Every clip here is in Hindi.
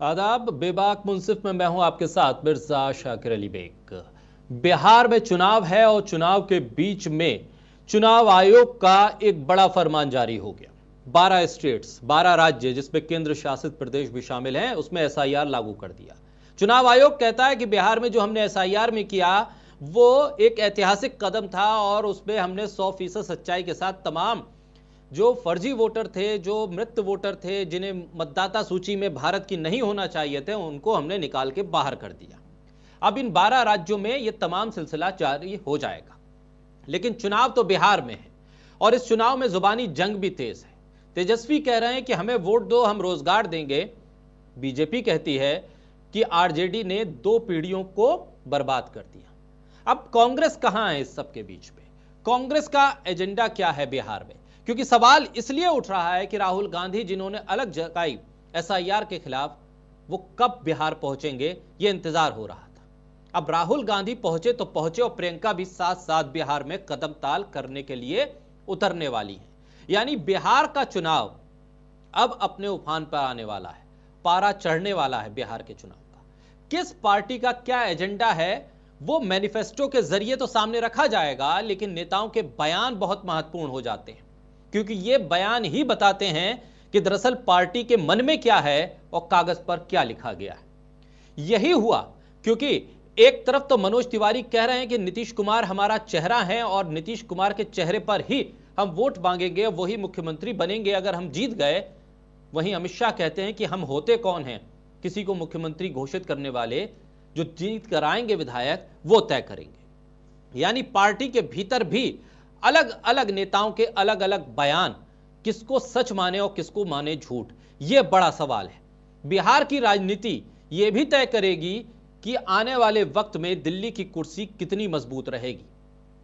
आदाब। बेबाक मुंसिफ में मैं हूं आपके साथ मिर्जा शाकिर अली बेग। बिहार में चुनाव है और चुनाव के बीच में चुनाव आयोग का एक बड़ा फरमान जारी हो गया। 12 स्टेट्स, 12 राज्य जिसमें केंद्र शासित प्रदेश भी शामिल हैं, उसमें एसआईआर लागू कर दिया। चुनाव आयोग कहता है कि बिहार में जो हमने एसआईआर में किया वो एक ऐतिहासिक कदम था और उसमें हमने 100% सच्चाई के साथ तमाम जो फर्जी वोटर थे, जो मृत वोटर थे, जिन्हें मतदाता सूची में भारत की नहीं होना चाहिए थे, उनको हमने निकाल के बाहर कर दिया। अब इन 12 राज्यों में यह तमाम सिलसिला जारी हो जाएगा। लेकिन चुनाव तो बिहार में है और इस चुनाव में जुबानी जंग भी तेज है। तेजस्वी कह रहे हैं कि हमें वोट दो, हम रोजगार देंगे। बीजेपी कहती है कि आरजेडी ने 2 पीढ़ियों को बर्बाद कर दिया। अब कांग्रेस कहां है इस सब के बीच में? कांग्रेस का एजेंडा क्या है बिहार में? क्योंकि सवाल इसलिए उठ रहा है कि राहुल गांधी जिन्होंने अलग जगाई एसआईआर के खिलाफ, वो कब बिहार पहुंचेंगे, ये इंतजार हो रहा था। अब राहुल गांधी पहुंचे तो पहुंचे और प्रियंका भी साथ साथ बिहार में कदम ताल करने के लिए उतरने वाली है। यानी बिहार का चुनाव अब अपने उफान पर आने वाला है, पारा चढ़ने वाला है बिहार के चुनाव का। किस पार्टी का क्या एजेंडा है वो मैनिफेस्टो के जरिए तो सामने रखा जाएगा, लेकिन नेताओं के बयान बहुत महत्वपूर्ण हो जाते हैं, क्योंकि ये बयान ही बताते हैं कि दरअसल पार्टी के मन में क्या है और कागज पर क्या लिखा गया है। यही हुआ, क्योंकि एक तरफ तो मनोज तिवारी कह रहे हैं कि नीतीश कुमार हमारा चेहरा है और नीतीश कुमार के चेहरे पर ही हम वोट मांगेंगे, वही मुख्यमंत्री बनेंगे अगर हम जीत गए। वहीं अमित शाह कहते हैं कि हम होते कौन हैं, किसी को मुख्यमंत्री घोषित करने वाले, जो जीत कर आएंगे विधायक वो तय करेंगे। यानी पार्टी के भीतर भी अलग अलग नेताओं के अलग अलग बयान, किसको सच माने और किसको माने झूठ, यह बड़ा सवाल है। बिहार की राजनीति यह भी तय करेगी कि आने वाले वक्त में दिल्ली की कुर्सी कितनी मजबूत रहेगी,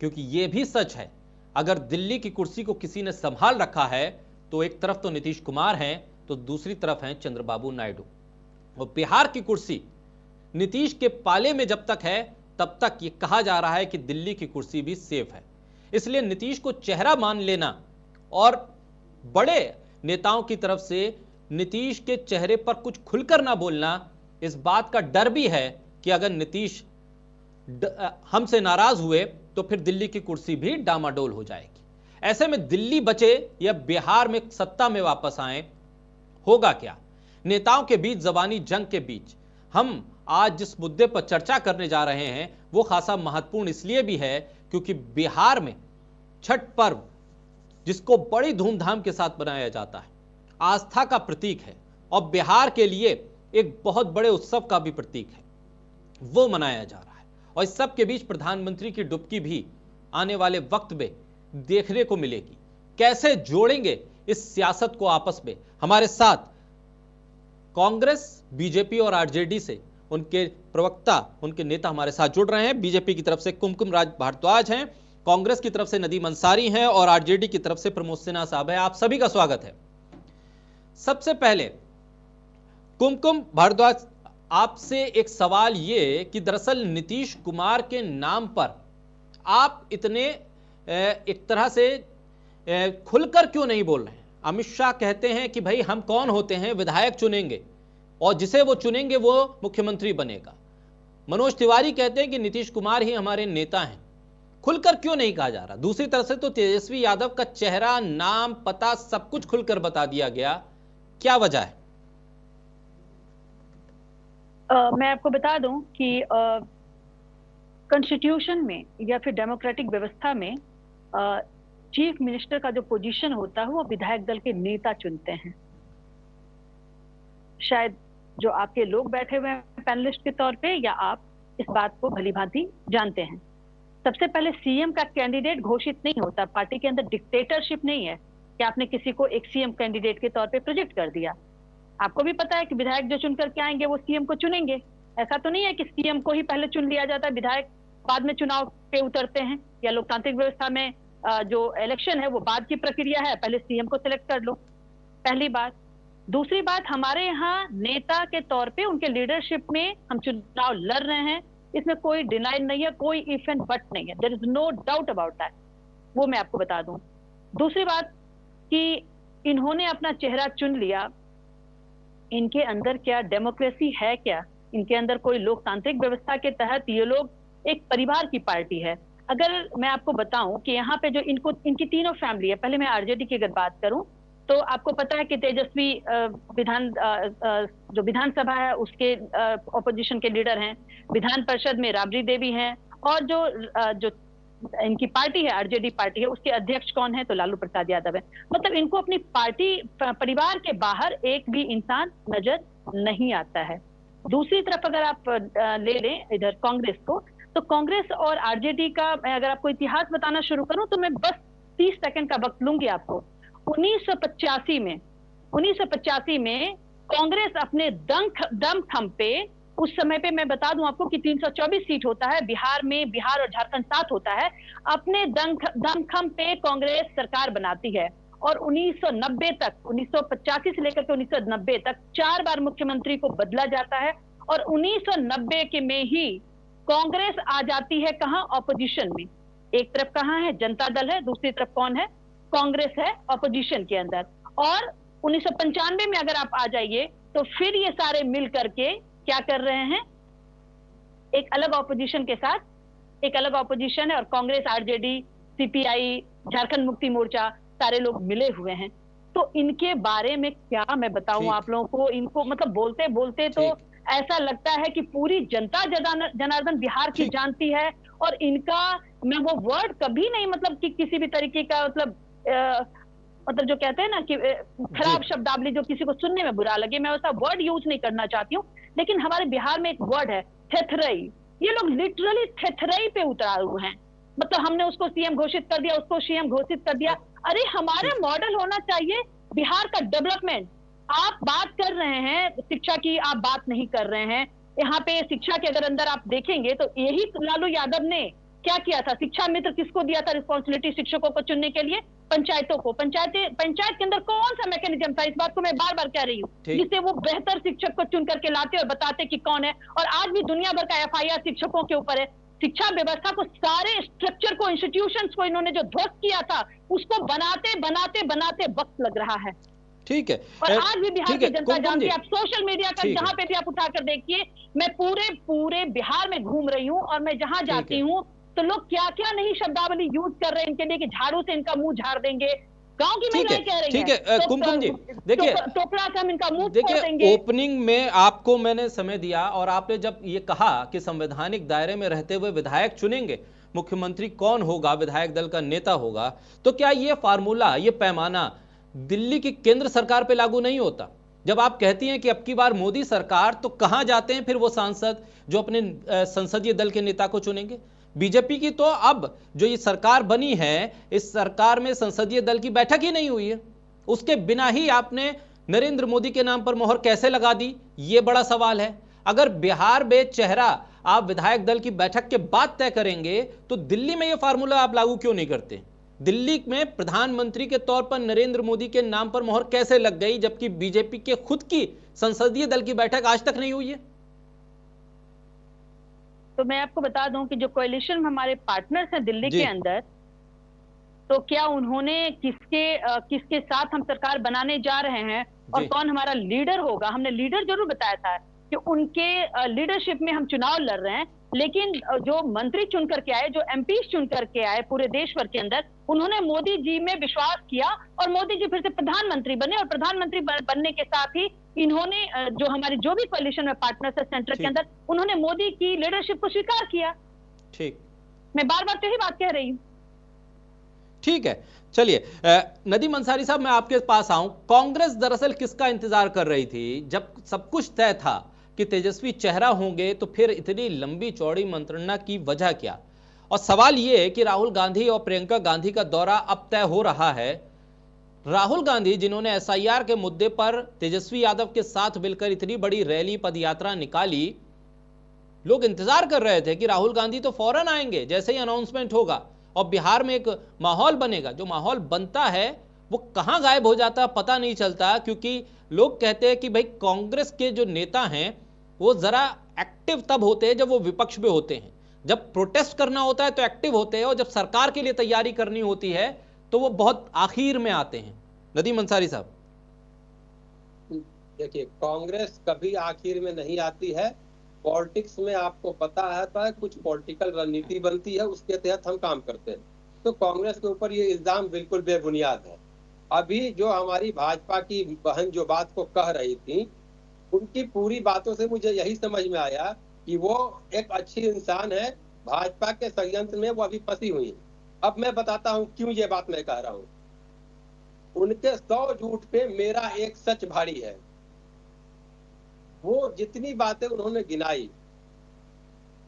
क्योंकि यह भी सच है अगर दिल्ली की कुर्सी को किसी ने संभाल रखा है तो एक तरफ तो नीतीश कुमार हैं तो दूसरी तरफ हैं चंद्रबाबू नायडू। और बिहार की कुर्सी नीतीश के पाले में जब तक है तब तक यह कहा जा रहा है कि दिल्ली की कुर्सी भी सेफ है। इसलिए नीतीश को चेहरा मान लेना और बड़े नेताओं की तरफ से नीतीश के चेहरे पर कुछ खुलकर ना बोलना, इस बात का डर भी है कि अगर नीतीश हमसे नाराज हुए तो फिर दिल्ली की कुर्सी भी डामाडोल हो जाएगी। ऐसे में दिल्ली बचे या बिहार में सत्ता में वापस आए, होगा क्या? नेताओं के बीच जबानी जंग के बीच हम आज जिस मुद्दे पर चर्चा करने जा रहे हैं वो खासा महत्वपूर्ण इसलिए भी है क्योंकि बिहार में छठ पर्व, जिसको बड़ी धूमधाम के साथ मनाया जाता है, आस्था का प्रतीक है और बिहार के लिए एक बहुत बड़े उत्सव का भी प्रतीक है, वो मनाया जा रहा है। और इस सब के बीच प्रधानमंत्री की डुबकी भी आने वाले वक्त में देखने को मिलेगी। कैसे जोड़ेंगे इस सियासत को आपस में? हमारे साथ कांग्रेस, बीजेपी और आरजेडी से उनके प्रवक्ता, उनके नेता हमारे साथ जुड़ रहे हैं। बीजेपी की तरफ से कुमकुम राज भारद्वाज हैं, कांग्रेस की तरफ से नदीम अंसारी हैं और आरजेडी की तरफ से प्रमोद सिन्हा साहब हैं। आप सभी का स्वागत है। सबसे पहले कुमकुम भारद्वाज, आपसे एक सवाल ये कि दरअसल नीतीश कुमार के नाम पर आप इतने एक तरह से खुलकर क्यों नहीं बोल रहे हैं? अमित शाह कहते हैं कि भाई हम कौन होते हैं, विधायक चुनेंगे और जिसे वो चुनेंगे वो मुख्यमंत्री बनेगा। मनोज तिवारी कहते हैं कि नीतीश कुमार ही हमारे नेता हैं। खुलकर क्यों नहीं कहा जा रहा? दूसरी तरफ से तो तेजस्वी यादव का चेहरा, नाम, पता सब कुछ खुलकर बता दिया गया, क्या वजह है? मैं आपको बता दूं कि कॉन्स्टिट्यूशन में या फिर डेमोक्रेटिक व्यवस्था में चीफ मिनिस्टर का जो पोजीशन होता है वो विधायक दल के नेता चुनते हैं। शायद जो आपके लोग बैठे हुए हैं पैनलिस्ट के तौर पे, या आप इस बात को भली भांति जानते हैं। सबसे पहले सीएम का कैंडिडेट घोषित नहीं होता। पार्टी के अंदर डिक्टेटरशिप नहीं है कि आपने किसी को एक सीएम कैंडिडेट के तौर पे प्रोजेक्ट कर दिया। आपको भी पता है कि विधायक जो चुन करके आएंगे वो सीएम को चुनेंगे। ऐसा तो नहीं है कि सीएम को ही पहले चुन लिया जाता है, विधायक बाद में चुनाव पे उतरते हैं। या लोकतांत्रिक व्यवस्था में जो इलेक्शन है वो बाद की प्रक्रिया है, पहले सीएम को सिलेक्ट कर लो, पहली बात। दूसरी बात, हमारे यहाँ नेता के तौर पे उनके लीडरशिप में हम चुनाव लड़ रहे हैं, इसमें कोई डिनाई नहीं है, कोई इफ एंड बट नहीं है। There is no doubt about that, वो मैं आपको बता दूं। दूसरी बात कि इन्होंने अपना चेहरा चुन लिया, इनके अंदर क्या डेमोक्रेसी है? क्या इनके अंदर कोई लोकतांत्रिक व्यवस्था के तहत ये लोग एक परिवार की पार्टी है? अगर मैं आपको बताऊं कि यहाँ पे जो इनकी तीनों फैमिली है, पहले मैं आरजेडी की अगर बात करूं तो आपको पता है कि तेजस्वी जो विधानसभा है उसके ऑपोजिशन के लीडर हैं, विधान परिषद में राबड़ी देवी हैं, और जो इनकी पार्टी है, आरजेडी पार्टी है, उसके अध्यक्ष कौन है? तो लालू प्रसाद यादव है। मतलब इनको अपनी पार्टी परिवार के बाहर एक भी इंसान नजर नहीं आता है। दूसरी तरफ अगर आप ले लें इधर कांग्रेस को, तो कांग्रेस और आरजेडी का मैं अगर आपको इतिहास बताना शुरू करूं तो मैं बस 30 सेकंड का वक्त लूंगी आपको। 1985 में कांग्रेस अपने दम पे, उस समय पे मैं बता दूं आपको कि 324 सीट होता है बिहार में, बिहार और झारखंड साथ होता है, अपने दमखम पे कांग्रेस सरकार बनाती है। और 1990 तक, 1985 से लेकर के 1990 तक 4 बार मुख्यमंत्री को बदला जाता है, और 1990 के में ही कांग्रेस आ जाती है कहां? ऑपोजिशन में। एक तरफ कहां है? जनता दल है, दूसरी तरफ कौन है? कांग्रेस है ऑपोजिशन के अंदर। और 1995 में अगर आप आ जाइए तो फिर ये सारे मिल करके क्या कर रहे हैं? एक अलग ऑपोजिशन के साथ एक अलग ऑपोजिशन है, और कांग्रेस, आरजेडी, सीपीआई, झारखंड मुक्ति मोर्चा सारे लोग मिले हुए हैं। तो इनके बारे में क्या मैं बताऊं आप लोगों को? इनको मतलब बोलते बोलते तो ऐसा लगता है कि पूरी जनता जनार्दन बिहार की जानती है, और इनका मैं वो वर्ड कभी नहीं, मतलब कि किसी भी तरीके का मतलब जो कहते हैं ना कि खराब शब्दावली जो किसी को सुनने में बुरा लगे, मैं वैसा वर्ड यूज नहीं करना चाहती हूँ। लेकिन हमारे बिहार में एक वर्ड है थेथरई। ये लोग लिटरली थेथरई पे उतारे हुए हैं। मतलब हमने उसको सीएम घोषित कर दिया, उसको सीएम घोषित कर दिया। अरे हमारा मॉडल होना चाहिए बिहार का डेवलपमेंट। आप बात कर रहे हैं शिक्षा की, आप बात नहीं कर रहे हैं। यहाँ पे शिक्षा के अगर अंदर आप देखेंगे तो यही लालू यादव ने क्या किया था? शिक्षा मित्र किसको दिया था रिस्पॉन्सिबिलिटी शिक्षकों को चुनने के लिए? पंचायतों को। पंचायत के अंदर कौन सा मैकेनिज्म था? इस बात को मैं बार बार कह रही हूँ, जिससे वो बेहतर शिक्षक को चुन करके लाते और बताते कि कौन है। और आज भी दुनिया भर का एफआईआर शिक्षकों के ऊपर है। शिक्षा व्यवस्था को, सारे स्ट्रक्चर को, इंस्टीट्यूशंस को इन्होंने जो ध्वस्त किया था, उसको बनाते वक्त लग रहा है। ठीक है। और आज भी बिहार की जनता जानती है। आप सोशल मीडिया का जहां पे भी आप उठाकर देखिए, मैं पूरे बिहार में घूम रही हूँ, और मैं जहां जाती हूँ तो लोग क्या क्या नहीं शब्दावली यूज कर रहे हैं इनके लिए कि झाड़ू से इनका मुंह झाड़ देंगे। गांव की महिलाएं कह रही हैं। ठीक है कुमकुम जी, देखिए टोकरा से हम इनका मुंह देखिए, देंगे। ओपनिंग में आपको मैंने समय दिया, और आपने जब ये कहा कि संवैधानिक दायरे में रहते हुए विधायक चुनेंगे, मुख्यमंत्री कौन होगा, विधायक दल का नेता होगा, तो क्या ये फार्मूला, ये पैमाना दिल्ली की केंद्र सरकार पे लागू नहीं होता? जब आप कहती हैं कि अब की बार मोदी सरकार, तो कहां जाते हैं फिर वो सांसद जो अपने संसदीय दल के नेता को चुनेंगे? बीजेपी की तो अब जो ये सरकार बनी है, इस सरकार में संसदीय दल की बैठक ही नहीं हुई है। उसके बिना ही आपने नरेंद्र मोदी के नाम पर मोहर कैसे लगा दी, ये बड़ा सवाल है। अगर बिहार में चेहरा आप विधायक दल की बैठक के बाद तय करेंगे, तो दिल्ली में ये फार्मूला आप लागू क्यों नहीं करते? दिल्ली में प्रधानमंत्री के तौर पर नरेंद्र मोदी के नाम पर मोहर कैसे लग गई, जबकि बीजेपी के खुद की संसदीय दल की बैठक आज तक नहीं हुई है? तो मैं आपको बता दूं कि जो कोalition में हमारे पार्टनर्स हैं दिल्ली के अंदर, तो क्या उन्होंने किसके साथ हम सरकार बनाने जा रहे हैं और कौन हमारा लीडर होगा, हमने लीडर जरूर बताया था कि उनके लीडरशिप में हम चुनाव लड़ रहे हैं। लेकिन जो मंत्री चुन करके आए, जो एमपी चुन करके आए पूरे देश भर के अंदर, उन्होंने मोदी जी में विश्वास किया और मोदी जी फिर से प्रधानमंत्री बने। और प्रधानमंत्री बनने के साथ ही इन्होंने जो हमारी जो भी कोalition में पार्टनर्स है सेंटर के अंदर, उन्होंने मोदी की लीडरशिप को स्वीकार किया। ठीक, मैं बार बार तो ही बात कह रही हूँ। ठीक है, चलिए नदीम अंसारी साहब, मैं आपके पास आऊं। कांग्रेस दरअसल किसका इंतजार कर रही थी? जब सब कुछ तय था कि तेजस्वी चेहरा होंगे, तो फिर इतनी लंबी चौड़ी मंत्रणा की वजह क्या? और सवाल यह है कि राहुल गांधी और प्रियंका गांधी का दौरा अब तय हो रहा है। राहुल गांधी जिन्होंने एसआईआर के मुद्दे पर तेजस्वी यादव के साथ मिलकर इतनी बड़ी रैली, पदयात्रा निकाली, लोग इंतजार कर रहे थे कि राहुल गांधी तो फौरन आएंगे जैसे ही अनाउंसमेंट होगा और बिहार में एक माहौल बनेगा। जो माहौल बनता है वो कहां गायब हो जाता है पता नहीं चलता, क्योंकि लोग कहते हैं कि भाई कांग्रेस के जो नेता हैं वो जरा एक्टिव तब होते हैं जब वो विपक्ष में होते हैं। जब प्रोटेस्ट करना होता है तो एक्टिव होते हैं, और जब सरकार के लिए तैयारी करनी होती है तो वो बहुत आखिर में आते हैं। नदीम अंसारी साहब। देखिए, कांग्रेस कभी आखिर में नहीं आती है। पॉलिटिक्स में आपको पता है कुछ पॉलिटिकल रणनीति बनती है, उसके तहत हम काम करते हैं। तो कांग्रेस के ऊपर ये इल्जाम बिल्कुल बेबुनियाद है। अभी जो हमारी भाजपा की बहन जो बात को कह रही थी, उनकी पूरी बातों से मुझे यही समझ में आया कि वो एक अच्छी इंसान है, भाजपा के षड्यंत्र में वो अभी फंसी हुई है। अब मैं बताता हूँ क्यों ये बात मैं कह रहा हूँ। उनके 100 झूठ पे मेरा एक सच भारी है। वो जितनी बातें उन्होंने गिनाई,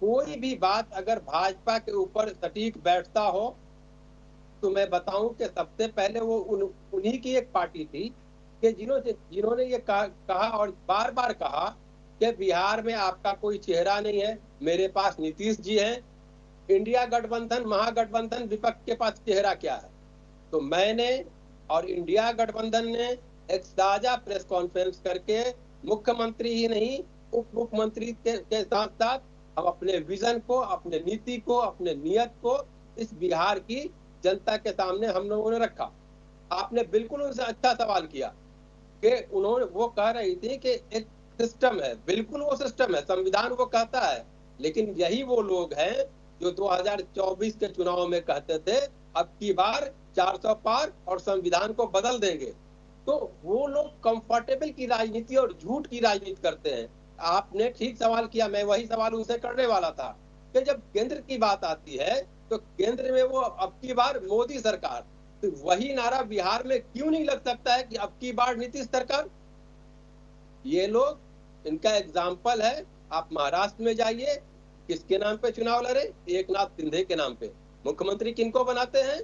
कोई भी बात अगर भाजपा के ऊपर सटीक बैठता हो तो मैं बताऊं कि सबसे पहले वो उन्हीं की एक पार्टी थी कि जिन्होंने ये कहा और बार बार कहा कि बिहार में आपका कोई चेहरा नहीं है, मेरे पास नीतीश जी हैं। इंडिया गठबंधन, महागठबंधन, विपक्ष के पास चेहरा क्या है? तो मैंने और इंडिया गठबंधन ने एक साझा प्रेस कॉन्फ्रेंस करके मुख्यमंत्री ही नहीं, उप मुख्यमंत्री के साथ साथ हम अपने विजन को, अपने नीति को, अपने नियत को इस बिहार की जनता के सामने हम लोगों ने रखा। आपने बिल्कुल उनसे अच्छा सवाल किया कि वो कह रही थी कि एक सिस्टम है, बिल्कुल वो सिस्टम है, संविधान वो कहता है, लेकिन यही वो लोग हैं जो 2024 के चुनाव में कहते थे अब की बार 400 पार और संविधान को बदल देंगे। तो वो लोग कंफर्टेबल की राजनीति और झूठ की राजनीति करते हैं। आपने ठीक सवाल किया, मैं वही सवाल उनसे करने वाला था कि जब केंद्र की बात आती है तो केंद्र में वो अब की बार मोदी सरकार, तो वही नारा बिहार में क्यों नहीं लग सकता है कि अब की बार नीतीश सरकार? ये लोग, इनका एग्जाम्पल है, आप महाराष्ट्र में जाइए, किसके नाम पे चुनाव लड़े? एकनाथ शिंदे के नाम पे। मुख्यमंत्री किनको बनाते हैं?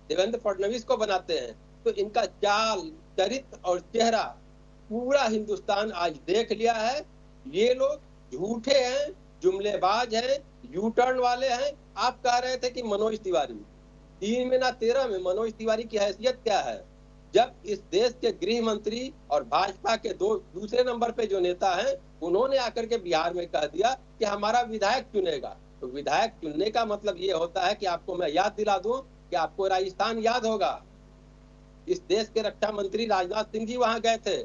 देवेंद्र फडणवीस को बनाते हैं। तो इनका चाल, चरित्र और चेहरा पूरा हिंदुस्तान आज देख लिया है। ये लोग झूठे हैं, जुमलेबाज हैं, यू टर्न वाले हैं। आप कह रहे थे कि मनोज तिवारी, 3 में ना 13 में मनोज तिवारी की हैसियत क्या है? जब इस देश के गृह मंत्री और भाजपा के दूसरे नंबर पे जो नेता हैं, उन्होंने आकर के बिहार में कह दिया कि हमारा विधायक चुनेगा। तो विधायक चुनने का मतलब ये होता है कि आपको मैं याद दिला दूं कि आपको राजस्थान याद होगा। इस देश के रक्षा मंत्री राजनाथ सिंह जी वहां गए थे,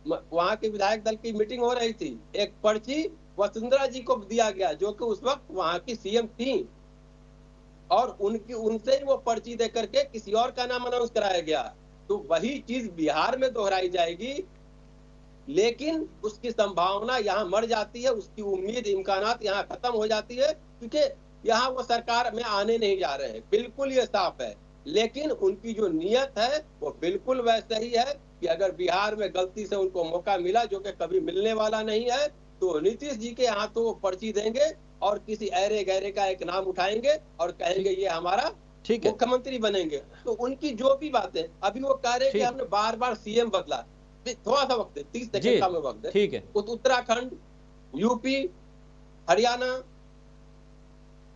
वहां के विधायक दल की मीटिंग हो रही थी। एक पर्ची वसुंधरा जी को दिया गया जो कि उस वक्त वहां की सीएम थी, और उनसे वो पर्ची दे करके किसी और का नाम अनाउंस कराया गया। तो वही चीज बिहार में दोहराई जाएगी, लेकिन उसकी संभावना यहाँ मर जाती है, उसकी उम्मीद, इम्कानात यहाँ खत्म हो जाती है, क्योंकि यहाँ वो सरकार में आने नहीं जा रहे हैं, बिल्कुल ये साफ है। लेकिन उनकी जो नियत है वो बिल्कुल वैसे ही है कि अगर बिहार में गलती से उनको मौका मिला, जो कि कभी मिलने वाला नहीं है, तो नीतीश जी के हाथों वो पर्ची देंगे और किसी ऐरे गहरे का एक नाम उठाएंगे और कहेंगे ये हमारा मुख्यमंत्री बनेंगे। तो उनकी जो भी बातें, अभी वो कह रहे हैं कि हमने बार बार सीएम बदला, थोड़ा सा वक्त है, 30 सेकंड का में वक्त है। ठीक है। उत्तराखंड, यूपी, हरियाणा,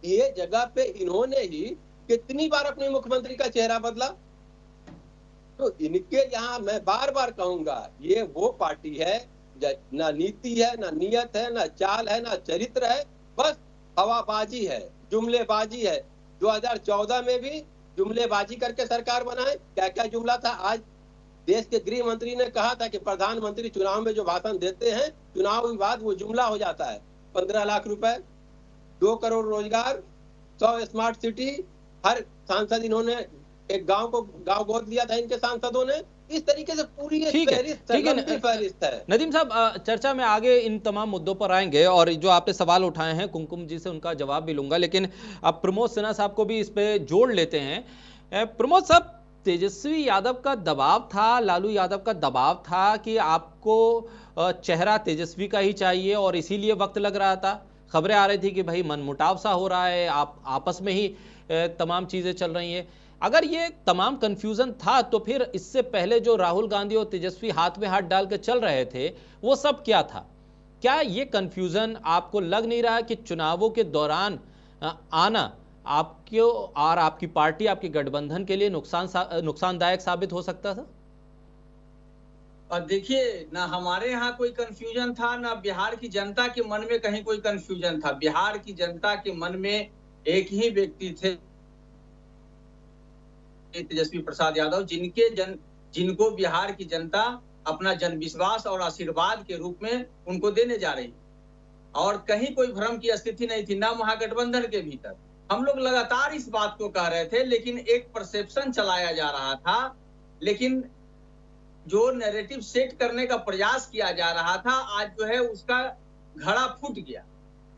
ये जगह पे इन्होंने ही कितनी बार अपने मुख्यमंत्री का चेहरा बदला। तो इनके यहाँ मैं बार बार कहूंगा, ये वो पार्टी है ना नीति है, ना नियत है, ना चाल है, ना चरित्र है, बस हवाबाजी है, जुमलेबाजी है। 2014 में भी जुमलेबाजी करके सरकार बनाए। क्या क्या जुमला था? आज देश के गृह मंत्री ने कहा था कि प्रधानमंत्री चुनाव में जो भाषण देते हैं, चुनाव के बाद वो जुमला हो जाता है। 15 लाख रुपए, 2 करोड़ रोजगार, 100 स्मार्ट सिटी, हर सांसद, इन्होंने एक गांव गोद लिया था इनके सांसदों ने। इस तरीके से पूरी फहरिस्त है। नदीम साहब, चर्चा में आगे इन तमाम मुद्दों पर आएंगे और जो आपने सवाल उठाए हैं कुमकुम जी से उनका जवाब भी लूंगा, लेकिन अब प्रमोद सिन्हा साहब को भी इस पे जोड़ लेते हैं। प्रमोद साहब, तेजस्वी यादव का दबाव था, लालू यादव का दबाव था कि आपको चेहरा तेजस्वी का ही चाहिए और इसीलिए वक्त लग रहा था। खबरें आ रही थी कि भाई मनमुटाव सा हो रहा है, आप आपस में ही तमाम चीजें चल रही हैं। अगर ये तमाम कंफ्यूजन था तो फिर इससे पहले जो राहुल गांधी और तेजस्वी हाथ में हाथ डाल के चल रहे थे, वो सब क्या था? क्या ये कंफ्यूजन आपको लग नहीं रहा कि चुनावों के दौरान आना आपको और आपकी पार्टी, आपके गठबंधन के लिए नुकसानदायक साबित हो सकता था? और देखिए, ना हमारे यहाँ कोई कंफ्यूजन था, ना बिहार की जनता के मन में कहीं कोई कंफ्यूजन था। बिहार की जनता के मन में एक ही व्यक्ति थे, तेजस्वी प्रसाद यादव, जिनको बिहार की जनता अपना जनविश्वास और आशीर्वाद के रूप में उनको देने जा रही है। और कहीं कोई भ्रम की स्थिति नहीं थी, ना महागठबंधन के भीतर। हम लोग लगातार इस बात को कह रहे थे, लेकिन एक परसेप्शन चलाया जा रहा था, लेकिन जो नैरेटिव सेट करने का प्रयास किया जा रहा था, आज जो है उसका घड़ा फूट गया।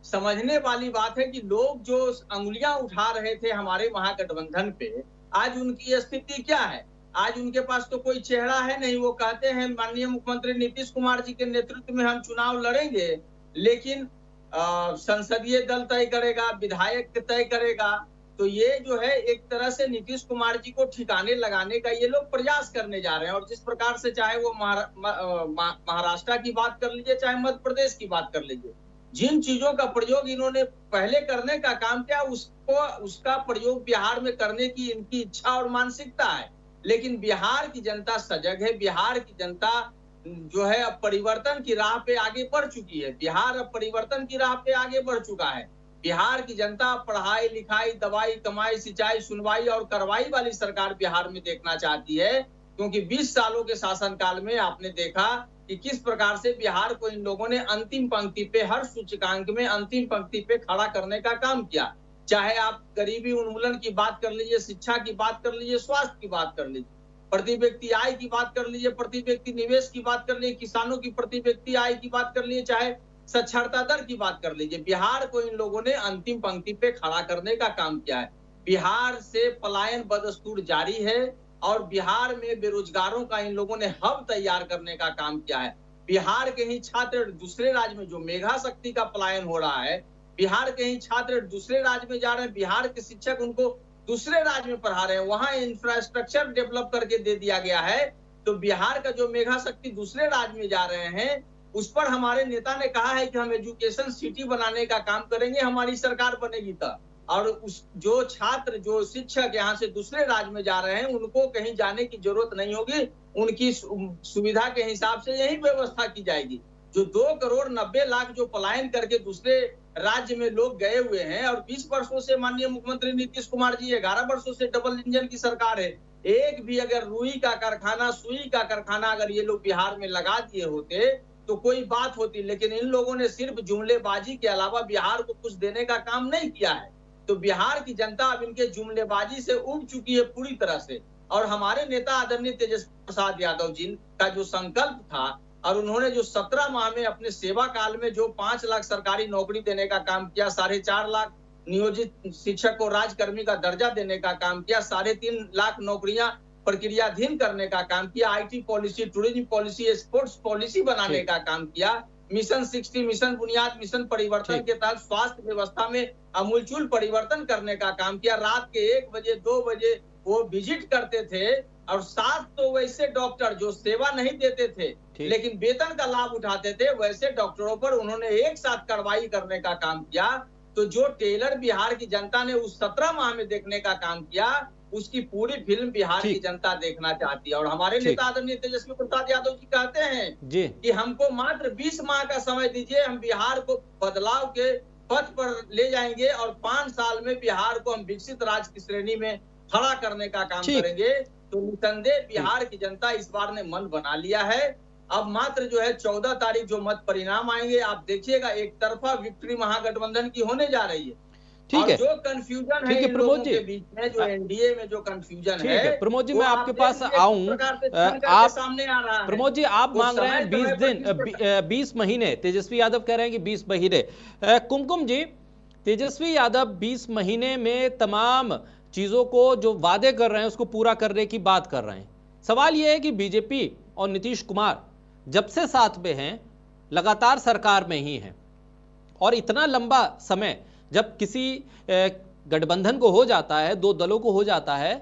समझने वाली बात है कि लोग जो अंगुलियां उठा रहे थे हमारे महागठबंधन पे, आज उनकी स्थिति क्या है? आज उनके पास तो कोई चेहरा है नहीं। वो कहते हैं माननीय मुख्यमंत्री नीतीश कुमार जी के नेतृत्व में हम चुनाव लड़ेंगे, लेकिन संसदीय दल तय करेगा, विधायक तय करेगा। तो ये जो है एक तरह से नीतीश कुमार जी को ठिकाने लगाने का ये लोग प्रयास करने जा रहे हैं। और जिस प्रकार से चाहे वो महाराष्ट्र की बात कर लीजिए, चाहे मध्य प्रदेश की बात कर लीजिए, जिन चीजों का प्रयोग इन्होंने पहले करने का काम किया, उसका प्रयोग बिहार में करने की इनकी इच्छा और मानसिकता है। लेकिन बिहार की जनता सजग है। बिहार की जनता जो है अब परिवर्तन की राह पे आगे बढ़ चुकी है। बिहार अब परिवर्तन की राह पे आगे बढ़ चुका है। बिहार की जनता पढ़ाई लिखाई, दवाई, कमाई, सिंचाई, सुनवाई और कार्रवाई वाली सरकार बिहार में देखना चाहती है। क्योंकि 20 सालों के शासनकाल में आपने देखा कि किस प्रकार से बिहार को इन लोगों ने अंतिम पंक्ति पे, हर सूचकांक में अंतिम पंक्ति पे खड़ा करने का काम किया। चाहे आप गरीबी उन्मूलन की बात कर लीजिए, शिक्षा की बात कर लीजिए, स्वास्थ्य की बात कर लीजिए, प्रति व्यक्ति आय की बात कर लीजिए, प्रति व्यक्ति निवेश की बात कर लीजिए, किसानों की प्रति व्यक्ति आय की बात कर लीजिए, चाहे साक्षरता दर की बात कर लीजिए। बिहार को इन लोगों ने अंतिम पंक्ति पे खड़ा करने का काम किया है। बिहार से पलायन बदस्तूर जारी है और बिहार में बेरोजगारों का इन लोगों ने हब तैयार करने का काम किया है। बिहार के ही छात्र दूसरे राज्य में, जो मेधा शक्ति का पलायन हो रहा है, बिहार के ही छात्र दूसरे राज्य में जा रहे हैं। बिहार के शिक्षक उनको दूसरे राज्य में पढ़ा रहे हैं, वहां इंफ्रास्ट्रक्चर डेवलप करके दे दिया गया है। तो बिहार का जो मेधा शक्ति दूसरे राज्य में जा रहे हैं, उस पर हमारे नेता ने कहा है कि हम एजुकेशन सिटी बनाने का काम करेंगे, हमारी सरकार बनेगी तब। और उस जो छात्र, जो शिक्षक यहाँ से दूसरे राज्य में जा रहे हैं, उनको कहीं जाने की जरूरत नहीं होगी। उनकी सुविधा के हिसाब से यही व्यवस्था की जाएगी। जो 2,90,00,000 जो पलायन करके दूसरे राज्य में लोग गए हुए हैं, और 20 वर्षों से माननीय मुख्यमंत्री नीतीश कुमार जी, 11 वर्षों से डबल इंजन की सरकार है, एक भी अगर रुई का कारखाना, सुई का कारखाना अगर ये लोग बिहार में लगा दिए होते तो कोई बात होती। लेकिन इन लोगों ने सिर्फ जुमलेबाजी के अलावा बिहार को कुछ देने का काम नहीं किया है। तो बिहार की जनता अब इनके जुमलेबाजी से उब चुकी है पूरी तरह से। और हमारे नेता आदरणीय तेजस्वी प्रसाद यादव जी का जो संकल्प था, और उन्होंने जो 17 माह में अपने सेवा काल में जो 5 लाख सरकारी नौकरी देने का काम किया, 4.5 लाख नियोजित शिक्षक को राजकर्मी का दर्जा देने का काम किया, 3.5 लाख नौकरियां प्रक्रियाधीन करने का काम किया, IT policy, tourism policy, sports policy बनाने का काम किया, मिशन 60, मिशन बुनियाद, मिशन परिवर्तन के तहत स्वास्थ्य व्यवस्था में आमूलचूल परिवर्तन करने का काम किया। रात के 1 बजे 2 बजे वो विजिट करते थे। और 7 तो वैसे डॉक्टर जो सेवा नहीं देते थे लेकिन वेतन का लाभ उठाते थे, वैसे डॉक्टरों पर उन्होंने एक साथ कार्रवाई करने का काम किया। तो जो टेलर बिहार की जनता ने उस 17 माह में देखने का काम किया, उसकी पूरी फिल्म बिहार की जनता देखना चाहती है। और हमारे नेता आदरणीय तेजस्वी प्रसाद यादव जी कहते हैं कि हमको मात्र 20 माह का समय दीजिए, हम बिहार को बदलाव के पथ पर ले जाएंगे और 5 साल में बिहार को हम विकसित राज्य की श्रेणी में खड़ा करने का काम करेंगे। तो निसंदेह बिहार की जनता इस बार ने मन बना लिया है। अब मात्र जो है 14 तारीख जो मत परिणाम आएंगे, आप देखिएगा एक तरफा विक्ट्री महागठबंधन की होने जा रही है। ठीक है, जो कंफ्यूजन है प्रमोद जी के बीच में, जो एनडीए में जो कंफ्यूजन है, प्रमोद जी मैं आपके पास आऊं, आप सामने आ रहा है। प्रमोद जी आप मांग रहे हैं 20 दिन, 20 महीने, तेजस्वी यादव कह रहे हैं कि 20 महीने। कुमकुम जी, तेजस्वी यादव 20 महीने में तमाम चीजों को जो वादे कर रहे हैं उसको पूरा करने की बात कर रहे हैं। सवाल यह है कि बीजेपी और नीतीश कुमार जब से साथ में हैं, लगातार सरकार में ही हैं, और इतना लंबा समय जब किसी गठबंधन को हो जाता है, 2 दलों को हो जाता है,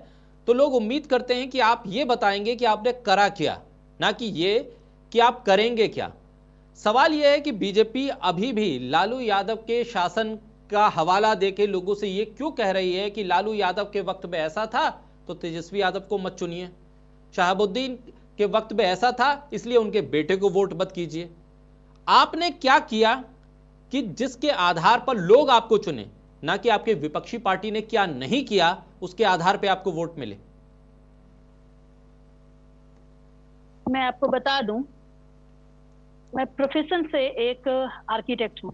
तो लोग उम्मीद करते हैं कि आप ये बताएंगे कि आपने करा क्या, ना कि ये कि आप करेंगे क्या। सवाल यह है कि बीजेपी अभी भी लालू यादव के शासन का हवाला देके लोगों से ये क्यों कह रही है कि लालू यादव के वक्त में ऐसा था तो तेजस्वी यादव को मत चुनिए, शहाबुद्दीन के वक्त में ऐसा था इसलिए उनके बेटे को वोट मत कीजिए। आपने क्या किया कि जिसके आधार पर लोग आपको चुने, ना कि आपके विपक्षी पार्टी ने क्या नहीं किया उसके आधार पर आपको वोट मिले? मैं आपको बता दूं, मैं प्रोफेशन से एक आर्किटेक्ट हूं